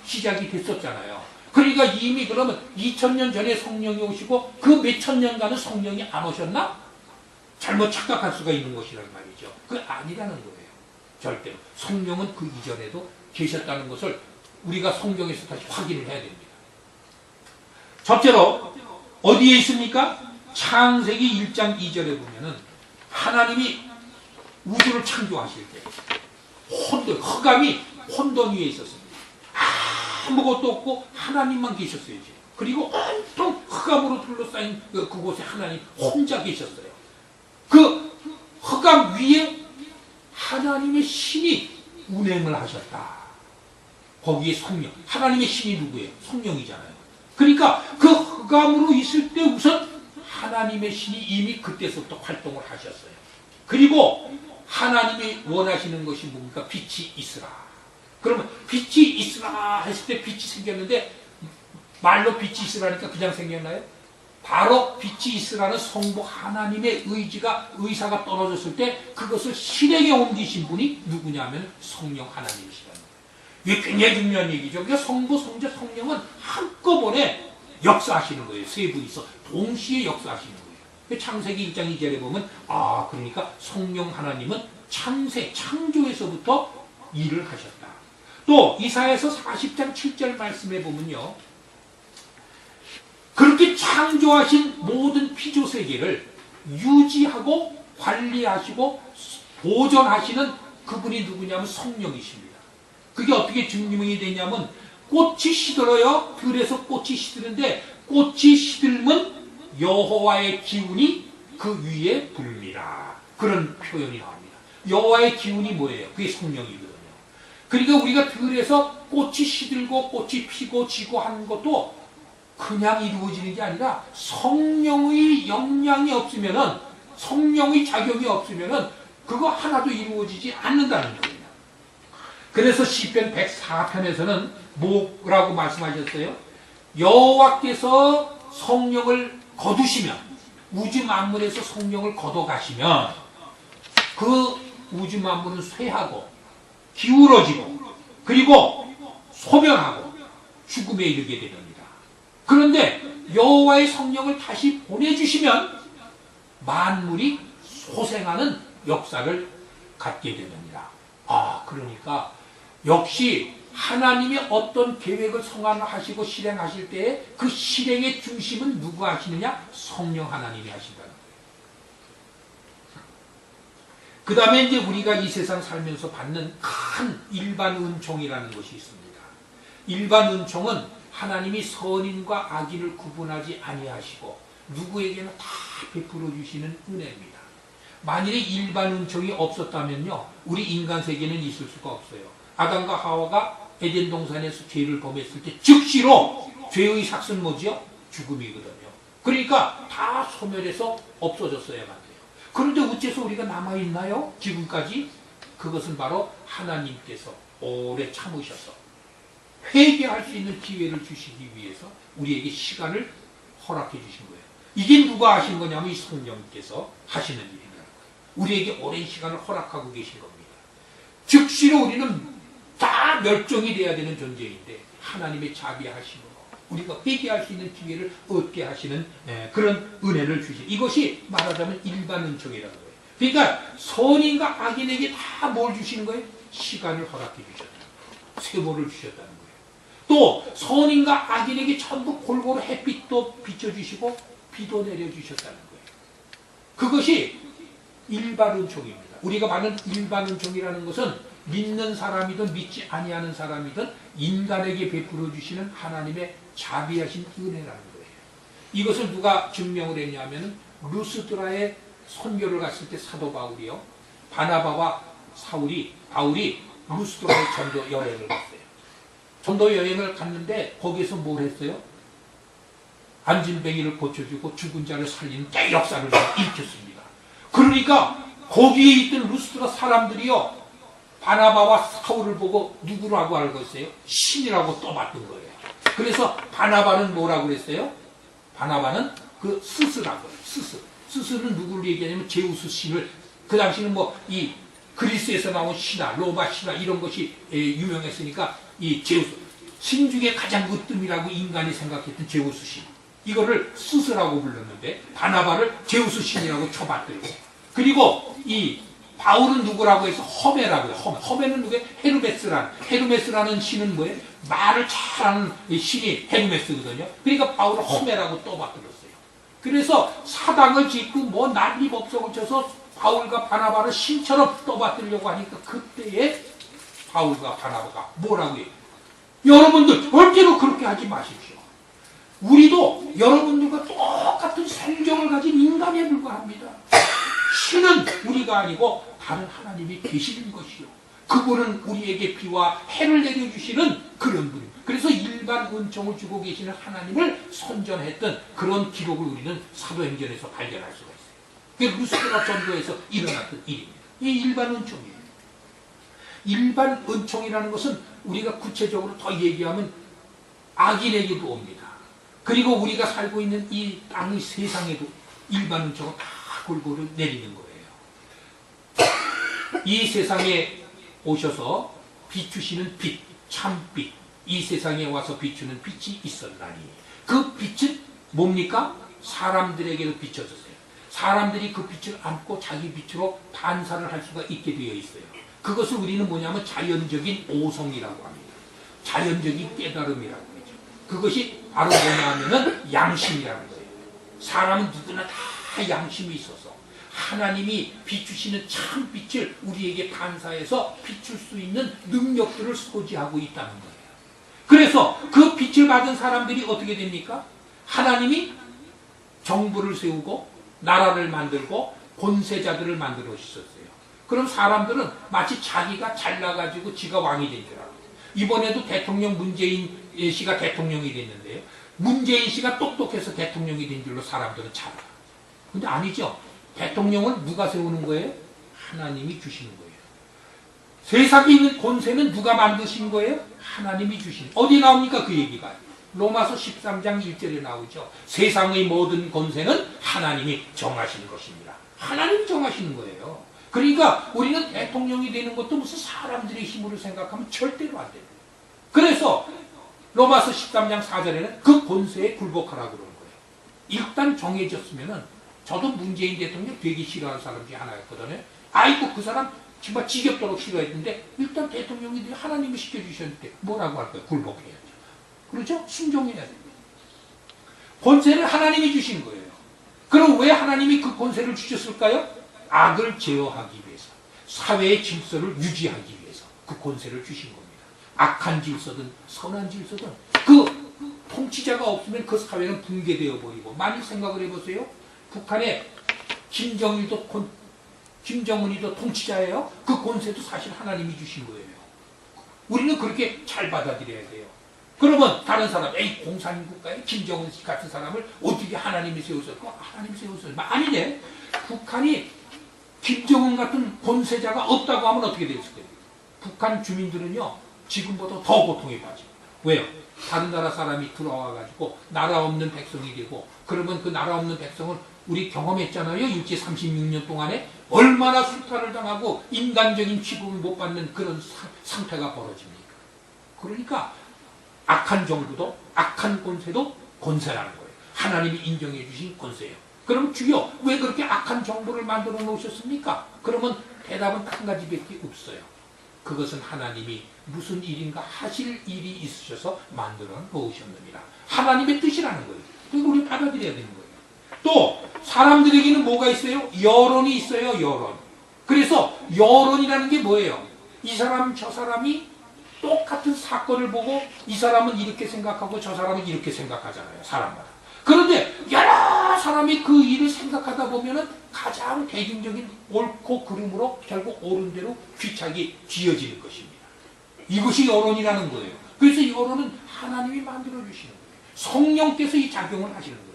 시작이 됐었잖아요. 그러니까 이미 그러면 2000년 전에 성령이 오시고 그 몇천 년간은 성령이 안 오셨나? 잘못 착각할 수가 있는 것이란 말이죠. 그게 아니라는 거예요. 절대로. 성령은 그 이전에도 계셨다는 것을 우리가 성경에서 다시 확인을 해야 됩니다. 첫째로 어디에 있습니까? 창세기 1장 2절에 보면은 하나님이 우주를 창조하실 때 흑암이 혼돈 위에 있었습니다. 아무것도 없고 하나님만 계셨어요. 이제. 그리고 온통 흑암으로 둘러싸인 그곳에 하나님 혼자 계셨어요. 그 흑암 위에 하나님의 신이 운행을 하셨다. 거기에 성령. 하나님의 신이 누구예요? 성령이잖아요. 그러니까 그 흑암으로 있을 때 우선 하나님의 신이 이미 그때서부터 활동을 하셨어요. 그리고 하나님이 원하시는 것이 뭡니까? 빛이 있으라. 그러면 빛이 있으라 했을 때 빛이 생겼는데 말로 빛이 있으라니까 그냥 생겼나요? 바로 빛이 있으라는 성부 하나님의 의사가 떨어졌을 때 그것을 실행에 옮기신 분이 누구냐면 성령 하나님이시라는 거예요. 이게 굉장히 중요한 얘기죠. 그러니까 성부, 성자, 성령은 한꺼번에 역사하시는 거예요. 세 분이서 동시에 역사하시는 거예요. 창세기 1장 2절에 보면 아, 그러니까 성령 하나님은 창조에서부터 일을 하셨다. 또 이사야서 40장 7절 말씀에 보면요, 그렇게 창조하신 모든 피조세계를 유지하고 관리하시고 보존하시는 그분이 누구냐면 성령이십니다. 그게 어떻게 증명이 되냐면 꽃이 시들어요. 들에서 꽃이 시드는데 꽃이 시들면 여호와의 기운이 그 위에 불미라. 그런 표현이 나옵니다. 여호와의 기운이 뭐예요? 그게 성령이거든요. 그러니까 우리가 들에서 꽃이 시들고 꽃이 피고 지고 하는 것도 그냥 이루어지는 게 아니라 성령의 영향이 없으면은, 성령의 작용이 없으면은 그거 하나도 이루어지지 않는다는 거예요. 그래서 시편 104편에서는 뭐라고 말씀하셨어요? 여호와께서 성령을 거두시면, 우주 만물에서 성령을 걷어가시면 그 우주 만물은 쇠하고 기울어지고 그리고 소멸하고 죽음에 이르게 됩니다. 그런데 여호와의 성령을 다시 보내주시면 만물이 소생하는 역사를 갖게 되느니라. 아, 그러니까 역시 하나님이 어떤 계획을 성안하시고 실행하실 때에 그 실행의 중심은 누가 하시느냐? 성령 하나님이 하신다는 거예요. 그 다음에 이제 우리가 이 세상 살면서 받는 큰 일반 은총이라는 것이 있습니다. 일반 은총은 하나님이 선인과 악인을 구분하지 아니하시고 누구에게나 다 베풀어 주시는 은혜입니다. 만일에 일반 은총이 없었다면요, 우리 인간 세계는 있을 수가 없어요. 아담과 하와가 에덴 동산에서 죄를 범했을 때 즉시로 죄의 삭은 뭐죠? 죽음이거든요. 그러니까 다 소멸해서 없어졌어야만 돼요. 그런데 어째서 우리가 남아있나요? 지금까지? 그것은 바로 하나님께서 오래 참으셔서 회개할 수 있는 기회를 주시기 위해서 우리에게 시간을 허락해 주신 거예요. 이게 누가 하신 거냐면 이 성령께서 하시는 일이라는 거예요. 우리에게 오랜 시간을 허락하고 계신 겁니다. 즉시로 우리는 다 멸종이 돼야 되는 존재인데 하나님의 자비하심으로 우리가 회개할 수 있는 기회를 얻게 하시는 그런 은혜를 주신, 이것이 말하자면 일반 은총이라는 거예요. 그러니까 선인과 악인에게 다 뭘 주시는 거예요? 시간을 허락해 주셨다. 세월을 주셨다는 거예요. 또 선인과 악인에게 전부 골고루 햇빛도 비춰주시고 비도 내려주셨다는 거예요. 그것이 일반 은총입니다. 우리가 말하는 일반 은총이라는 것은 믿는 사람이든 믿지 아니하는 사람이든 인간에게 베풀어 주시는 하나님의 자비하신 은혜라는 거예요. 이것을 누가 증명을 했냐면 루스드라의 선교를 갔을 때 사도 바울이요, 바나바와 바울이 루스드라의 전도 여행을 갔어요. 전도 여행을 갔는데 거기에서 뭘 했어요? 안진뱅이를 고쳐주고 죽은 자를 살리는 역사를 일으켰습니다. 그러니까 거기에 있던 루스드라 사람들이요, 바나바와 사울을 보고 누구라고 알고 있어요? 신이라고 떠받든 거예요. 그래서 바나바는 뭐라고 그랬어요? 바나바는 그 스스라고 해요. 스스는 누구를 얘기하냐면 제우스 신을, 그 당시는 이 그리스에서 나온 신화, 로마 신화 이런 것이 유명했으니까 이 제우스, 신 중에 가장 으뜸이라고 인간이 생각했던 제우스 신, 이거를 스스라고 불렀는데 바나바를 제우스 신이라고 쳐봤더라고요. 그리고 이 바울은 누구라고 해서 허메라고 해요. 허메는 누구예요? 헤르메스라는 신은 뭐예요? 말을 잘하는 신이 헤르메스거든요. 그러니까 바울은 허메라고 떠받들었어요. 그래서 사당을 짓고 난리법석을 쳐서 바울과 바나바를 신처럼 떠받들려고 하니까 그때에 바울과 바나바가 뭐라고 해요? 여러분들 절대로 그렇게 하지 마십시오. 우리도 여러분들과 똑같은 성경을 가진 인간에 불과합니다. 신은 우리가 아니고 다른 하나님이 계시는 것이요, 그분은 우리에게 비와 해를 내려주시는 그런 분입니다. 그래서 일반 은총을 주고 계시는 하나님을 선전했던 그런 기록을 우리는 사도행전에서 발견할 수가 있어요. 그게 루스드라 전도에서 일어났던 일입니다. 이 일반 은총이에요. 일반 은총이라는 것은 우리가 구체적으로 더 얘기하면 악인에게도 옵니다. 그리고 우리가 살고 있는 이 땅의 세상에도 일반 은총은 다 골고루 내리는 거예요. 이 세상에 오셔서 비추시는 빛, 참빛, 이 세상에 와서 비추는 빛이 있었나니 그 빛은 뭡니까? 사람들에게도 비춰졌어요. 사람들이 그 빛을 안고 자기 빛으로 반사를 할 수가 있게 되어 있어요. 그것을 우리는 뭐냐면 자연적인 오성이라고 합니다. 자연적인 깨달음이라고 하죠. 그것이 바로 뭐냐 하면은 양심이라는 거예요. 사람은 누구나 다 양심이 있어서 하나님이 비추시는 참 빛을 우리에게 반사해서 비출 수 있는 능력들을 소지하고 있다는 거예요. 그래서 그 빛을 받은 사람들이 어떻게 됩니까? 하나님이 정부를 세우고 나라를 만들고 권세자들을 만들어 주셨어요. 그럼 사람들은 마치 자기가 잘나가지고 지가 왕이 된 줄 알아요. 이번에도 대통령 문재인 씨가 대통령이 됐는데요, 문재인 씨가 똑똑해서 대통령이 된 줄로 사람들은 잘 알아요. 근데 아니죠. 대통령을 누가 세우는 거예요? 하나님이 주시는 거예요. 세상에 있는 권세는 누가 만드신 거예요? 하나님이 주시는. 어디 나옵니까? 그 얘기가 로마서 13장 1절에 나오죠. 세상의 모든 권세는 하나님이 정하시는 것입니다. 하나님이 정하시는 거예요. 그러니까 우리는 대통령이 되는 것도 무슨 사람들의 힘으로 생각하면 절대로 안 돼요. 그래서 로마서 13장 4절에는 그 권세에 굴복하라고 그러는 거예요. 일단 정해졌으면은, 저도 문재인 대통령 되게 싫어하는 사람 중에 하나였거든요. 아이고 그 사람 정말 지겹도록 싫어했는데 일단 대통령이 하나님이 시켜주셨는데 뭐라고 할까요? 굴복해야죠. 그렇죠? 순종해야 돼요. 권세를 하나님이 주신 거예요. 그럼 왜 하나님이 그 권세를 주셨을까요? 악을 제어하기 위해서, 사회의 질서를 유지하기 위해서 그 권세를 주신 겁니다. 악한 질서든 선한 질서든 그 통치자가 없으면 그 사회는 붕괴되어 버리고, 많이 생각을 해보세요. 북한에 김정은이도 통치자예요. 그 권세도 사실 하나님이 주신 거예요. 우리는 그렇게 잘 받아들여야 돼요. 그러면 다른 사람, 에이 공산국가에 김정은 같은 사람을 어떻게 하나님이 세우셨고? 하나님이 세우셨어요. 아니네. 북한이 김정은 같은 권세자가 없다고 하면 어떻게 됐을 거예요? 북한 주민들은요, 지금보다 더 고통에 빠집니다. 왜요? 다른 나라 사람이 들어와가지고 나라 없는 백성이 되고, 그러면 그 나라 없는 백성은 우리 경험했잖아요. 일제 36년 동안에 얼마나 수탈을 당하고 인간적인 취급을 못 받는 그런 상태가 벌어집니까? 그러니까 악한 정부도 악한 권세도 권세라는 거예요. 하나님이 인정해 주신 권세예요. 그럼 주여 왜 그렇게 악한 정부를 만들어 놓으셨습니까? 그러면 대답은 한 가지밖에 없어요. 그것은 하나님이 무슨 일인가 하실 일이 있으셔서 만들어 놓으셨느니라. 하나님의 뜻이라는 거예요. 그리고 우리 받아들여야 되는 거예요. 또 사람들에게는 뭐가 있어요? 여론이 있어요. 여론. 그래서 여론이라는 게 뭐예요? 이 사람 저 사람이 똑같은 사건을 보고 이 사람은 이렇게 생각하고 저 사람은 이렇게 생각하잖아요. 사람마다. 그런데 여러 사람이 그 일을 생각하다 보면은 가장 대중적인 옳고 그름으로 결국 옳은 대로 귀착이 쥐어지는 것입니다. 이것이 여론이라는 거예요. 그래서 여론은 하나님이 만들어 주시는 거예요. 성령께서 이 작용을 하시는 거예요.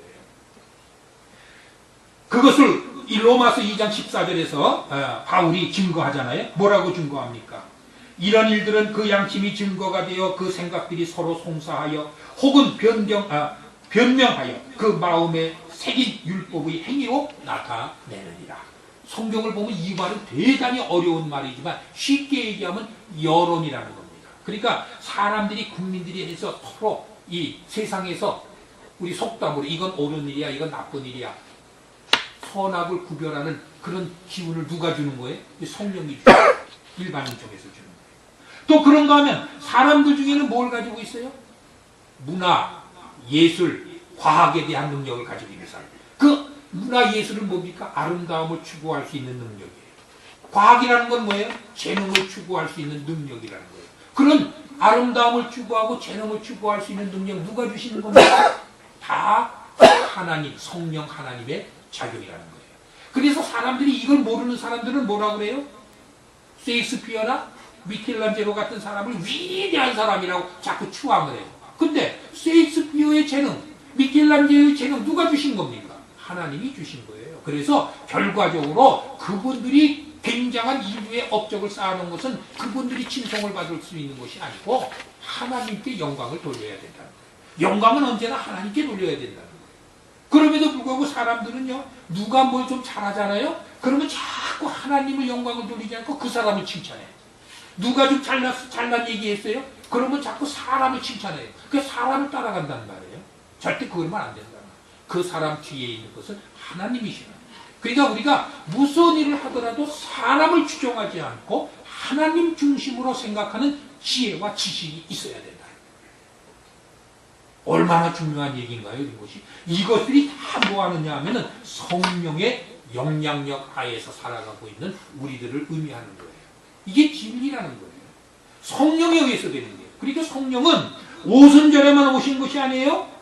그것을 이 로마서 2장 14절에서 바울이 증거하잖아요. 뭐라고 증거합니까? 이런 일들은 그 양심이 증거가 되어 그 생각들이 서로 송사하여 혹은 변명하여 그 마음에 새긴 율법의 행위로 나타내느니라. 성경을 보면 이 말은 대단히 어려운 말이지만 쉽게 얘기하면 여론이라는 겁니다. 그러니까 사람들이, 국민들이 해서 서로 이 세상에서 우리 속담으로 이건 옳은 일이야, 이건 나쁜 일이야, 선악을 구별하는 그런 기운을 누가 주는 거예요? 성령이 일반인 쪽에서 주는 거예요. 또 그런가 하면 사람들 중에는 뭘 가지고 있어요? 문화, 예술, 과학에 대한 능력을 가지고 있는 사람. 그 문화, 예술은 뭡니까? 아름다움을 추구할 수 있는 능력이에요. 과학이라는 건 뭐예요? 재능을 추구할 수 있는 능력이라는 거예요. 그런 아름다움을 추구하고 재능을 추구할 수 있는 능력 누가 주시는 겁니까? 다 하나님, 성령 하나님의 작용이라는 거예요. 그래서 사람들이 이걸 모르는 사람들은 뭐라고 그래요? 셰익스피어나 미켈란젤로 같은 사람을 위대한 사람이라고 자꾸 추앙을 해요. 근데 셰익스피어의 재능, 미켈란젤로의 재능 누가 주신 겁니까? 하나님이 주신 거예요. 그래서 결과적으로 그분들이 굉장한 인류의 업적을 쌓아놓은 것은 그분들이 칭송을 받을 수 있는 것이 아니고 하나님께 영광을 돌려야 된다는 거예요. 영광은 언제나 하나님께 돌려야 된다는 거예요. 그럼에도 불구하고 사람들은요, 누가 뭘 좀 잘하잖아요? 그러면 자꾸 하나님을 영광을 돌리지 않고 그 사람을 칭찬해요. 누가 좀 잘난 얘기했어요? 그러면 자꾸 사람을 칭찬해요. 그 사람을 따라간다는 말이에요. 절대 그러면 안 된다. 그 사람 뒤에 있는 것은 하나님이시라. 그러니까 우리가 무슨 일을 하더라도 사람을 추종하지 않고 하나님 중심으로 생각하는 지혜와 지식이 있어야 된다. 얼마나 중요한 얘기인가요, 이것이? 이것들이 다 뭐하느냐 하면은 성령의 영향력 하에서 살아가고 있는 우리들을 의미하는 거예요. 이게 진리라는 거예요. 성령에 의해서 되는 거예요. 그러니까 성령은 오순절에만 오신 것이 아니에요.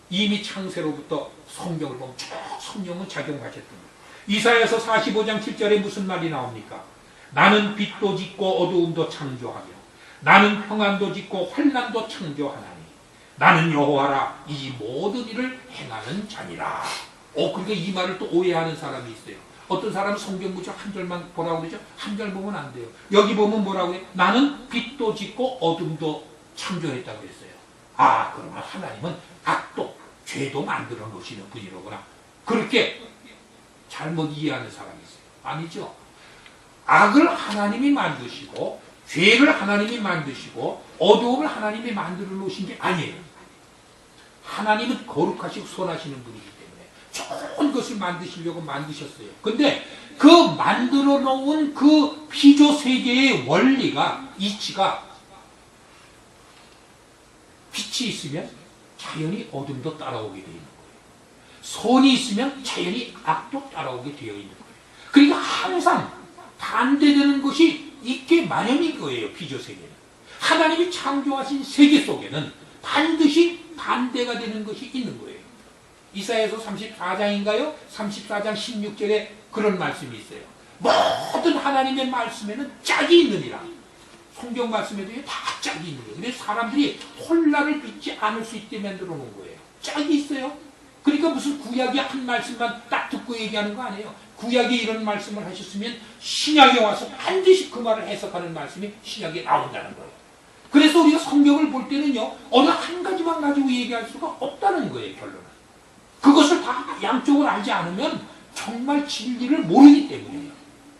이미 창세로부터 성경을 보면 쭉 성령은 작용하셨던 거예요. 이사야서 45장 7절에 무슨 말이 나옵니까? 나는 빛도 짓고 어두움도 창조하며 나는 평안도 짓고 환난도 창조하나니 나는 여호와라 이 모든 일을 행하는 자니라. 그러니까 이 말을 또 오해하는 사람이 있어요. 어떤 사람은 성경 무적 한 절만 보라고 그러죠? 한 절 보면 안 돼요. 여기 보면 뭐라고 해요? 나는 빛도 짓고 어둠도 창조했다고 했어요. 그러면 하나님은 악도 죄도 만들어 놓으시는 분이로구나. 그렇게 잘못 이해하는 사람이 있어요. 아니죠. 악을 하나님이 만드시고 죄를 하나님이 만드시고 어두움을 하나님이 만들어 놓으신 게 아니에요. 하나님은 거룩하시고 선하시는 분이기 때문에 좋은 것을 만드시려고 만드셨어요. 근데 그 만들어 놓은 그 피조 세계의 원리가, 이치가, 빛이 있으면 자연히 어둠도 따라오게 되어 있는 거예요. 선이 있으면 자연히 악도 따라오게 되어 있는 거예요. 그러니까 항상 반대되는 것이 있게 마련인 거예요. 피조 세계는. 하나님이 창조하신 세계 속에는 반드시 반대가 되는 것이 있는 거예요. 이사야서 34장인가요? 34장 16절에 그런 말씀이 있어요. 모든 하나님의 말씀에는 짝이 있느니라. 성경 말씀에도 다 짝이 있는 거예요. 그래서 사람들이 혼란을 빚지 않을 수 있게 만들어 놓은 거예요. 짝이 있어요. 그러니까 무슨 구약이 한 말씀만 딱 듣고 얘기하는 거 아니에요. 구약이 이런 말씀을 하셨으면 신약에 와서 반드시 그 말을 해석하는 말씀이 신약에 나온다는 거예요. 그래서 우리가 성경을 볼 때는요, 어느 한 가지만 가지고 얘기할 수가 없다는 거예요, 결론은. 그것을 다 양쪽을 알지 않으면 정말 진리를 모르기 때문이에요.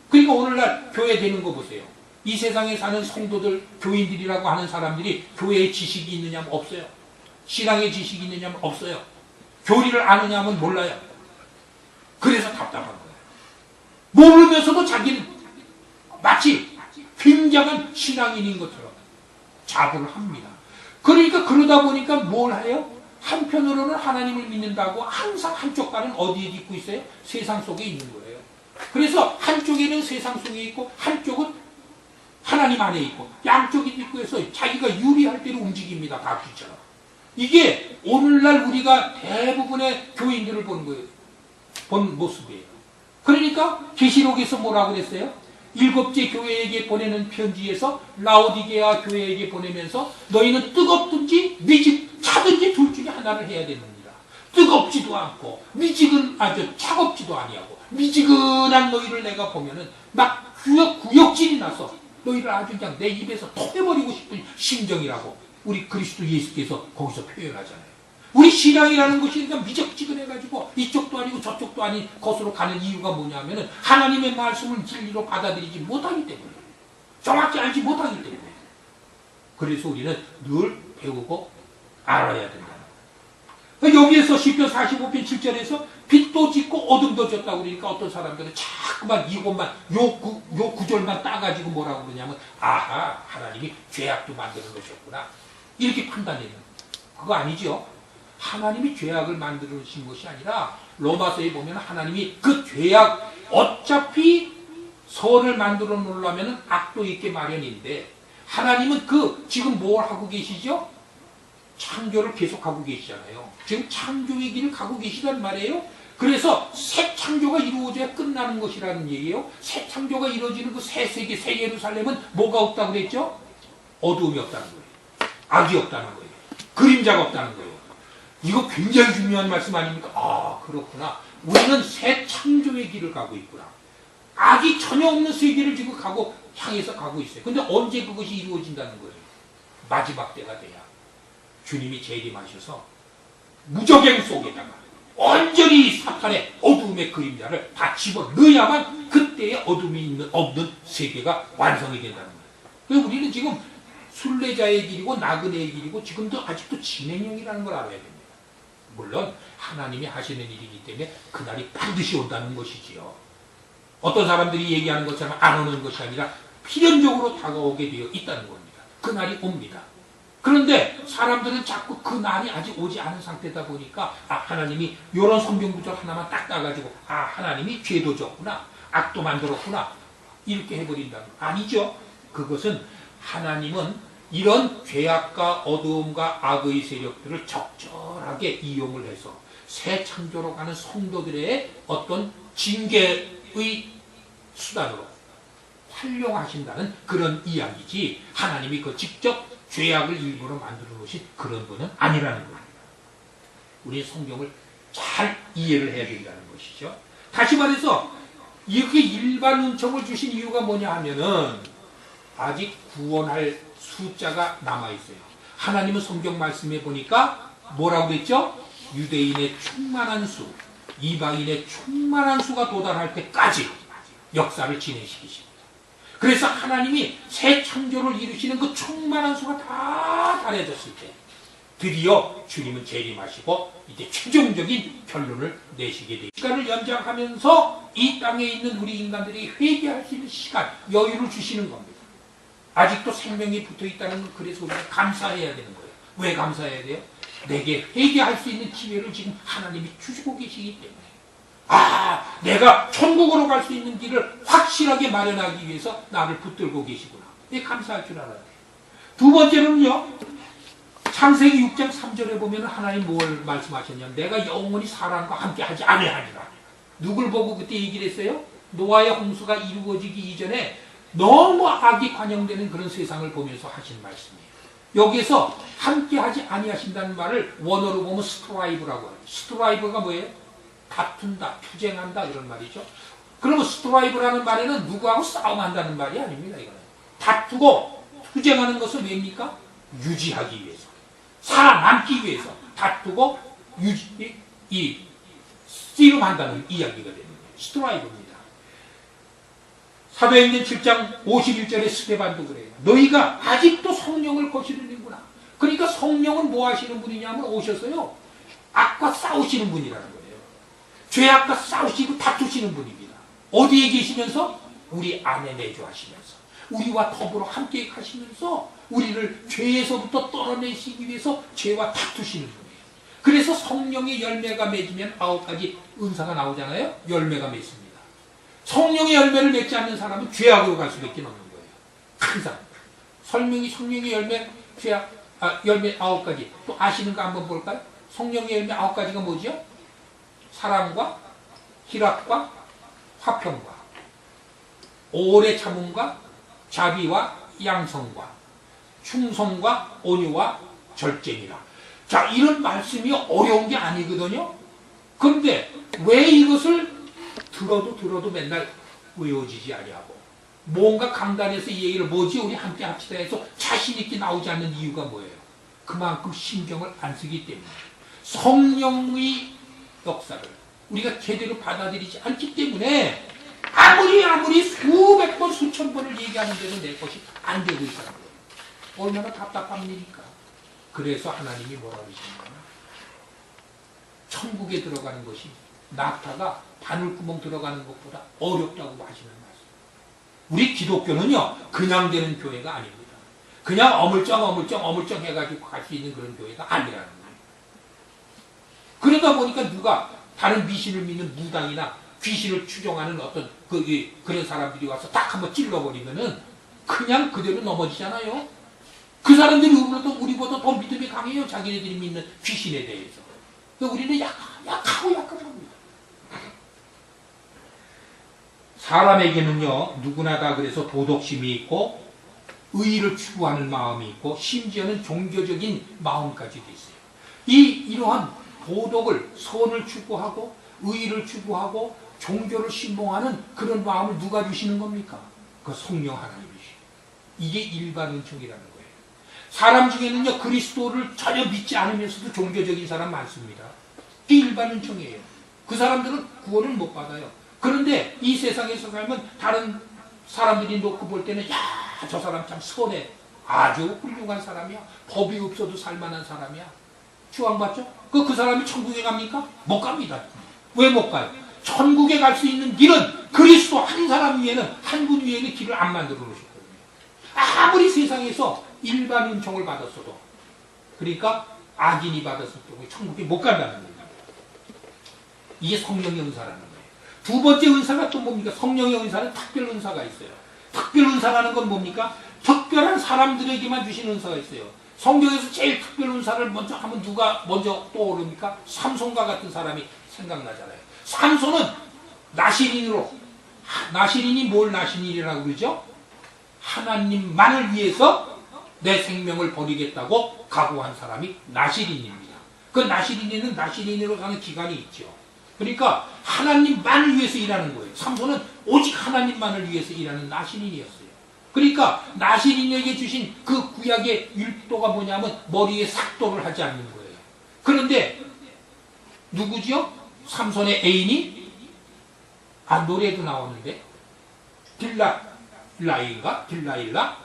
그러니까 오늘날 교회 되는 거 보세요. 이 세상에 사는 성도들, 교인들이라고 하는 사람들이 교회에 지식이 있느냐면 없어요. 신앙의 지식이 있느냐면 없어요. 교리를 아느냐면 몰라요. 그래서 답답한 거예요. 모르면서도 자기는 마치 굉장한 신앙인인 것처럼 자부를 합니다. 그러니까 그러다 보니까 뭘 해요? 한편으로는 하나님을 믿는다고 항상 한쪽 발은 어디에 딛고 있어요? 세상 속에 있는 거예요. 그래서 한쪽에는 세상 속에 있고 한쪽은 하나님 안에 있고 양쪽이 딛고 해서 자기가 유리할 대로 움직입니다. 바퀴처럼. 이게 오늘날 우리가 대부분의 교인들을 보는 거예요. 본 모습이에요. 그러니까 계시록에서 뭐라고 그랬어요? 7째 교회에게 보내는 편지에서 라오디게아 교회에게 보내면서 너희는 뜨겁든지 차든지 둘 중에 하나를 해야 되느니라. 뜨겁지도 않고 차갑지도 아니하고 미지근한 너희를 내가 보면은 막 구역질이 나서 너희를 아주 그냥 내 입에서 토해버리고 싶은 심정이라고 우리 그리스도 예수께서 거기서 표현하잖아요. 우리 신앙이라는 것이 그러니까 미적지근해가지고 이쪽도 아니고 저쪽도 아닌 것으로 가는 이유가 뭐냐면은 하나님의 말씀을 진리로 받아들이지 못하기 때문에, 정확히 알지 못하기 때문에. 그래서 우리는 늘 배우고 알아야 된다. 여기에서 시편 45편 7절에서 빛도 짓고 어둠도 졌다고 그러니까 어떤 사람들은 자꾸만 이것만 요 구절만 따가지고 뭐라고 그러냐면 아하, 하나님이 죄악도 만드는 것이었구나, 이렇게 판단해요. 그거 아니죠. 하나님이 죄악을 만드신 것이 아니라 로마서에 보면 하나님이 그 죄악, 어차피 선을 만들어 놓으려면 악도 있게 마련인데 하나님은 지금 뭘 하고 계시죠? 창조를 계속하고 계시잖아요. 지금 창조의 길을 가고 계시단 말이에요. 그래서 새 창조가 이루어져야 끝나는 것이라는 얘기예요. 새 창조가 이루어지는 그 새 세계, 새 예루살렘은 뭐가 없다고 그랬죠? 어두움이 없다는 거예요. 악이 없다는 거예요. 그림자가 없다는 거예요. 이거 굉장히 중요한 말씀 아닙니까? 아, 그렇구나. 우리는 새 창조의 길을 가고 있구나. 악이 전혀 없는 세계를 지금 향해서 가고 있어요. 근데 언제 그것이 이루어진다는 거예요? 마지막 때가 돼야 주님이 재림하셔서 무적행 속에다가 온전히 사탄의 어둠의 그림자를 다 집어넣어야만 그때의 어둠이 없는 세계가 완성이 된다는 거예요. 그래서 우리는 지금 순례자의 길이고 나그네의 길이고 지금도 아직도 진행형이라는 걸 알아야 됩니다. 물론 하나님이 하시는 일이기 때문에 그날이 반드시 온다는 것이지요. 어떤 사람들이 얘기하는 것처럼 안 오는 것이 아니라 필연적으로 다가오게 되어 있다는 겁니다. 그날이 옵니다. 그런데 사람들은 자꾸 그 날이 아직 오지 않은 상태다 보니까 하나님이 이런 성경 구절 하나만 딱 따가지고 하나님이 죄도 졌구나, 악도 만들었구나, 이렇게 해버린다는 거 아니죠. 그것은 하나님은 이런 죄악과 어두움과 악의 세력들을 적절하게 이용을 해서 새 창조로 가는 성도들의 어떤 징계의 수단으로 활용하신다는 그런 이야기지, 하나님이 직접 죄악을 일부러 만들어 놓으신 그런 분은 아니라는 겁니다. 우리 성경을 잘 이해를 해야 된다는 것이죠. 다시 말해서 이렇게 일반 은총을 주신 이유가 뭐냐 하면은 아직 구원할 숫자가 남아있어요. 하나님은 성경 말씀에 보니까 뭐라고 그랬죠? 유대인의 충만한 수, 이방인의 충만한 수가 도달할 때까지 역사를 진행시키십니다. 그래서 하나님이 새 창조를 이루시는 그 충만한 수가 다 달해졌을 때 드디어 주님은 재림하시고 이제 최종적인 결론을 내시게 됩니다. 시간을 연장하면서 이 땅에 있는 우리 인간들이 회개할 수 있는 시간, 여유를 주시는 겁니다. 아직도 생명이 붙어 있다는 건 그래서 우리가 감사해야 되는 거예요. 왜 감사해야 돼요? 내게 회개할 수 있는 기회를 지금 하나님이 주시고 계시기 때문에. 내가 천국으로 갈 수 있는 길을 확실하게 마련하기 위해서 나를 붙들고 계시구나. 이 감사할 줄 알아야 돼요. 두 번째는요, 창세기 6장 3절에 보면 하나님 뭘 말씀하셨냐면 내가 영원히 사람과 함께 하지 아니하리라. 누굴 보고 그때 얘기를 했어요? 노아의 홍수가 이루어지기 이전에 너무 악이 관영되는 그런 세상을 보면서 하신 말씀이에요. 여기에서 함께 하지 아니하신다는 말을 원어로 보면 스트라이브라고 해요. 스트라이브가 뭐예요? 다툰다, 투쟁한다 이런 말이죠. 그러면 스트라이브라는 말에는 누구하고 싸움한다는 말이 아닙니다. 이거는 다투고 투쟁하는 것은 뭡니까? 유지하기 위해서, 살아남기 위해서 다투고 씨름한다는 이야기가 되는 거예요. 스트라이브입니다. 사도행전 7장 51절에 스데반도 그래요. 너희가 아직도 성령을 거스르는구나. 그러니까 성령은 뭐 하시는 분이냐면 오셔서요, 악과 싸우시는 분이라는 거예요. 죄악과 싸우시고 다투시는 분입니다. 어디에 계시면서? 우리 안에 내주하시면서 우리와 더불어 함께 가시면서 우리를 죄에서부터 떨어내시기 위해서 죄와 다투시는 분이에요. 그래서 성령의 열매가 맺으면 9가지 은사가 나오잖아요. 열매가 맺습니다. 성령의 열매를 맺지 않는 사람은 죄악으로 갈 수밖에 없는 거예요. 항상 성령의 열매, 열매 9가지 또 아시는 거 한번 볼까요? 성령의 열매 9가지가 뭐죠? 사랑과 희락과 화평과 오래 참음과 자비와 양성과 충성과 온유와 절제니라. 자, 이런 말씀이 어려운 게 아니거든요. 그런데 왜 이것을 들어도 맨날 외워지지 아니하고 뭔가 강단에서 이 얘기를 뭐지 우리 함께 합시다 해서 자신 있게 나오지 않는 이유가 뭐예요? 그만큼 신경을 안 쓰기 때문에 성령의 역사를 우리가 제대로 받아들이지 않기 때문에 아무리 수백 번 수천 번을 얘기하는데도 내 것이 안 되고 있다는 거예요. 얼마나 답답한 일입니까? 그래서 하나님이 뭐라고 하시는가? 천국에 들어가는 것이 낙타가 바늘구멍 들어가는 것보다 어렵다고 하시는 말씀. 우리 기독교는요, 그냥 되는 교회가 아닙니다. 그냥 어물쩡 해가지고 갈 수 있는 그런 교회가 아니라는 거예요. 그러다 보니까 누가 다른 미신을 믿는 무당이나 귀신을 추종하는 어떤 그런 사람들이 와서 딱 한번 찔러버리면은 그냥 그대로 넘어지잖아요. 그 사람들이 우리보다 더 믿음이 강해요. 자기네들이 믿는 귀신에 대해서. 우리는 약합니다. 사람에게는요, 누구나 다 그래서 도덕심이 있고 의의를 추구하는 마음이 있고 심지어는 종교적인 마음까지도 있어요. 이러한 도덕을, 선을 추구하고 의의를 추구하고 종교를 신봉하는 그런 마음을 누가 주시는 겁니까? 그 성령 하나님이 주시는. 이게 일반 은총이라는 거예요. 사람 중에는요, 그리스도를 전혀 믿지 않으면서도 종교적인 사람 많습니다. 이게 일반 은총이에요. 그 사람들은 구원을 못 받아요. 그런데 이 세상에서 살면 다른 사람들이 놓고 볼 때는 저 사람 참 선해. 아주 훌륭한 사람이야. 법이 없어도 살만한 사람이야. 추앙받죠? 그 사람이 천국에 갑니까? 못 갑니다. 왜 못 가요? 천국에 갈 수 있는 길은 그리스도 한 사람 위에는, 한 분 위에는 길을 안 만들어 놓으셨거든요. 아무리 세상에서 일반 은총을 받았어도, 그러니까 악인이 받았어도 천국에 못 간다는 겁니다. 이게 성령의 은사라는 거예요. 두 번째 은사가 또 뭡니까? 성령의 은사는 특별 은사가 있어요. 특별 은사라는 건 뭡니까? 특별한 사람들에게만 주신 은사가 있어요. 성경에서 제일 특별 은사를 먼저 하면 누가 먼저 떠오릅니까? 삼손과 같은 사람이 생각나잖아요. 삼손은 나시린이 뭘 나시린이라고 그러죠? 하나님만을 위해서 내 생명을 버리겠다고 각오한 사람이 나시린입니다. 그 나시린이는 나시린으로 사는 기간이 있죠. 그러니까 하나님만을 위해서 일하는 거예요. 삼손은 오직 하나님만을 위해서 일하는 나시린이었어요. 그러니까 나시린에게 주신 그 구약의 율도가 뭐냐면 머리에 삭도를 하지 않는 거예요. 그런데 누구지요? 삼손의 애인이 노래도 나오는데 딜라일라?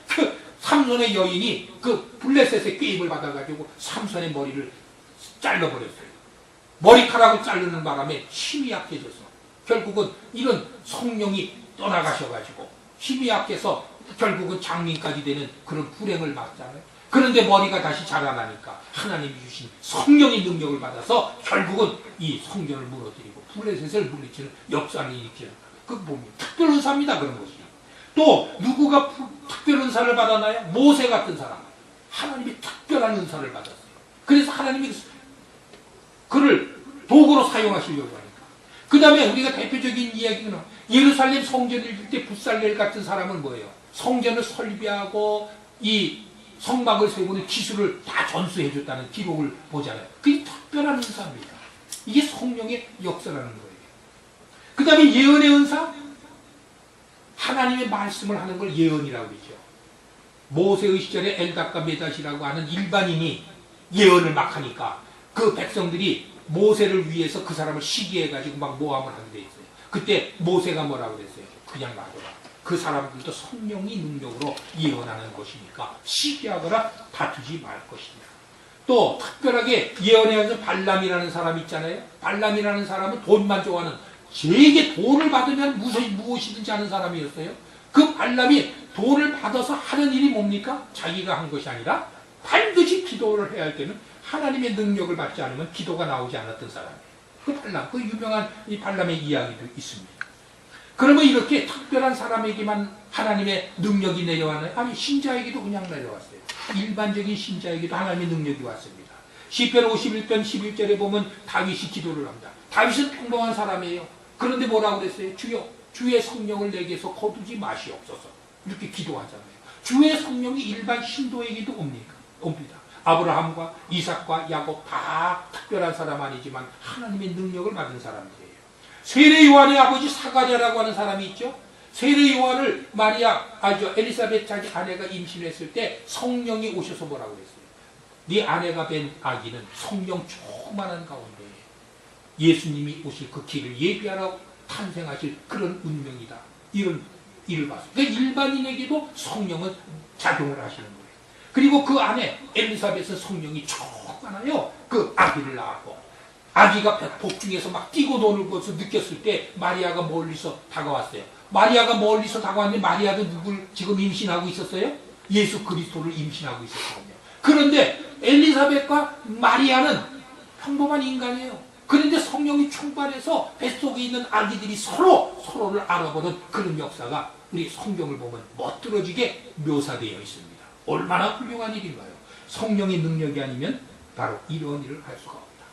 그 삼손의 여인이 그 블레셋의 꾀입을 받아가지고 삼손의 머리를 잘라버렸어요. 머리카락을 자르는 바람에 힘이 약해져서 결국은 이런 성령이 떠나가셔가지고 힘이 약해서 결국은 장민까지 되는 그런 불행을 맞잖아요. 그런데 머리가 다시 자라나니까 하나님이 주신 성령의 능력을 받아서 결국은 이 성전을 무너뜨리고 블레셋을 물리치는 역사를 일으키는 그 뭡니까? 특별 은사입니다. 그런 것이. 또 누구가 특별 은사를 받았나요? 모세 같은 사람. 하나님이 특별한 은사를 받았어요. 그래서 하나님이 그를 도구로 사용하시려고 하니까. 그 다음에 우리가 대표적인 이야기는 예루살렘 성전을 질 때 붓살렐 같은 사람은 뭐예요? 성전을 설비하고 이 성막을 세우는 기술을 다 전수해줬다는 기록을 보잖아요. 그게 특별한 은사입니다. 이게 성령의 역사라는 거예요. 그 다음에 예언의 은사? 하나님의 말씀을 하는 걸 예언이라고 그러죠. 모세의 시절에 엘닷과 메닷이라고 하는 일반인이 예언을 막 하니까 그 백성들이 모세를 위해서 그 사람을 시기해가지고 막 모함을 하게 돼 있어요. 그때 모세가 뭐라고 그랬어요? 그냥 놔둬라. 그 사람들도 성령이 능력으로 예언하는 것이니까 시기하거나 다투지 말 것이다. 또 특별하게 예언해서 발람이라는 사람이 있잖아요. 발람이라는 사람은 돈만 좋아하는, 제게 돈을 받으면 무엇이든지 하는 사람이었어요. 그 발람이 돈을 받아서 하는 일이 뭡니까? 자기가 한 것이 아니라 반드시 기도를 해야 할 때는 하나님의 능력을 받지 않으면 기도가 나오지 않았던 사람이에요. 그 발람, 그 유명한 이 발람의 이야기도 있습니다. 그러면 이렇게 특별한 사람에게만 하나님의 능력이 내려왔나요? 아니, 신자에게도 그냥 내려왔어요. 일반적인 신자에게도 하나님의 능력이 왔습니다. 시편 51편 11절에 보면 다윗이 기도를 합니다. 다윗은 평범한 사람이에요. 그런데 뭐라고 그랬어요? 주여, 주의 성령을 내게서 거두지 마시옵소서. 이렇게 기도하잖아요. 주의 성령이 일반 신도에게도 옵니다. 아브라함과 이삭과 야곱 다 특별한 사람 아니지만 하나님의 능력을 받은 사람들이에요. 세례 요한의 아버지 사가랴라고 하는 사람이 있죠. 세례 요한을 엘리사벳 자기 아내가 임신했을 때 성령이 오셔서 뭐라고 그랬어요? 네 아내가 뵌 아기는 성령 충만한 가운데 예수님이 오실 그 길을 예비하라고 탄생하실 그런 운명이다. 이런 일을 봤어요. 그러니까 일반인에게도 성령은 작용을 하시는 거예요. 그리고 그 안에 엘리사벳은 성령이 충만하여 그 아기를 낳았고, 아기가 복중에서 막 뛰고 노는 것을 느꼈을 때 마리아가 멀리서 다가왔어요. 마리아가 멀리서 다가왔는데 마리아도 누굴 지금 임신하고 있었어요? 예수 그리스도를 임신하고 있었거든요. 그런데 엘리사벳과 마리아는 평범한 인간이에요. 그런데 성령이 충만해서 뱃속에 있는 아기들이 서로를 알아보는 그런 역사가 우리 성경을 보면 멋들어지게 묘사되어 있습니다. 얼마나 훌륭한 일인가요? 성령의 능력이 아니면 바로 이런 일을 할 수가 없다.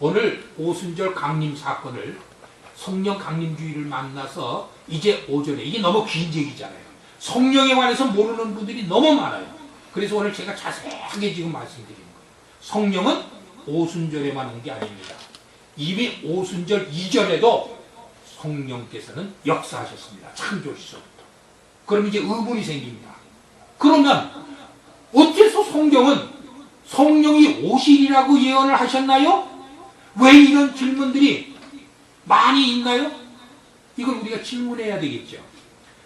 오늘 오순절 강림 사건을, 성령 강림주의를 만나서 이제 오전에, 이게 너무 긴 얘기잖아요. 성령에 관해서 모르는 분들이 너무 많아요. 그래서 오늘 제가 자세하게 지금 말씀드리는 거예요. 성령은 오순절에만 온 게 아닙니다. 이미 오순절 이전에도 성령께서는 역사하셨습니다. 창조 시절부터. 그럼 이제 의문이 생깁니다. 그러면 어째서 성령이 오시리라고 예언을 하셨나요? 왜 이런 질문들이 많이 있나요? 이걸 우리가 질문해야 되겠죠.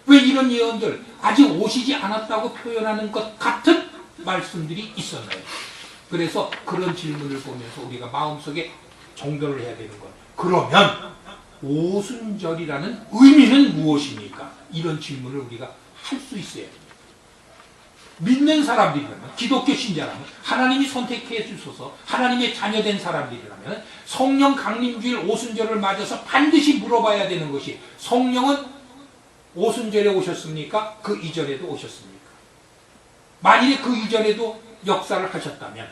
왜 이런 예언들, 아직 오시지 않았다고 표현하는 것 같은 말씀들이 있었나요? 그래서 그런 질문을 보면서 우리가 마음속에 정돈을 해야 되는 것. 그러면 오순절이라는 의미는 무엇입니까? 이런 질문을 우리가 할 수 있어야 됩니다. 믿는 사람들이라면, 기독교 신자라면, 하나님이 선택해 주셔서 하나님의 자녀된 사람들이라면 성령 강림주일 오순절을 맞아서 반드시 물어봐야 되는 것이, 성령은 오순절에 오셨습니까? 그 이전에도 오셨습니까? 만일에 그 이전에도 역사를 하셨다면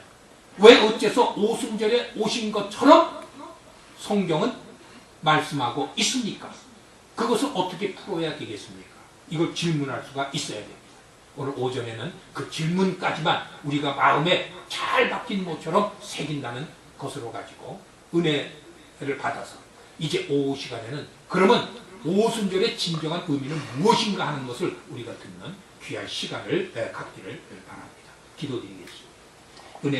왜 어째서 오순절에 오신 것처럼 성경은 말씀하고 있습니까? 그것을 어떻게 풀어야 되겠습니까? 이걸 질문할 수가 있어야 됩니다. 오늘 오전에는 그 질문까지만 우리가 마음에 잘 박힌 모처럼 새긴다는 것으로 가지고 은혜를 받아서 이제 오후 시간에는 그러면 오순절의 진정한 의미는 무엇인가 하는 것을 우리가 듣는 귀한 시간을 갖기를 바랍니다. 기도드리겠습니다. 은혜가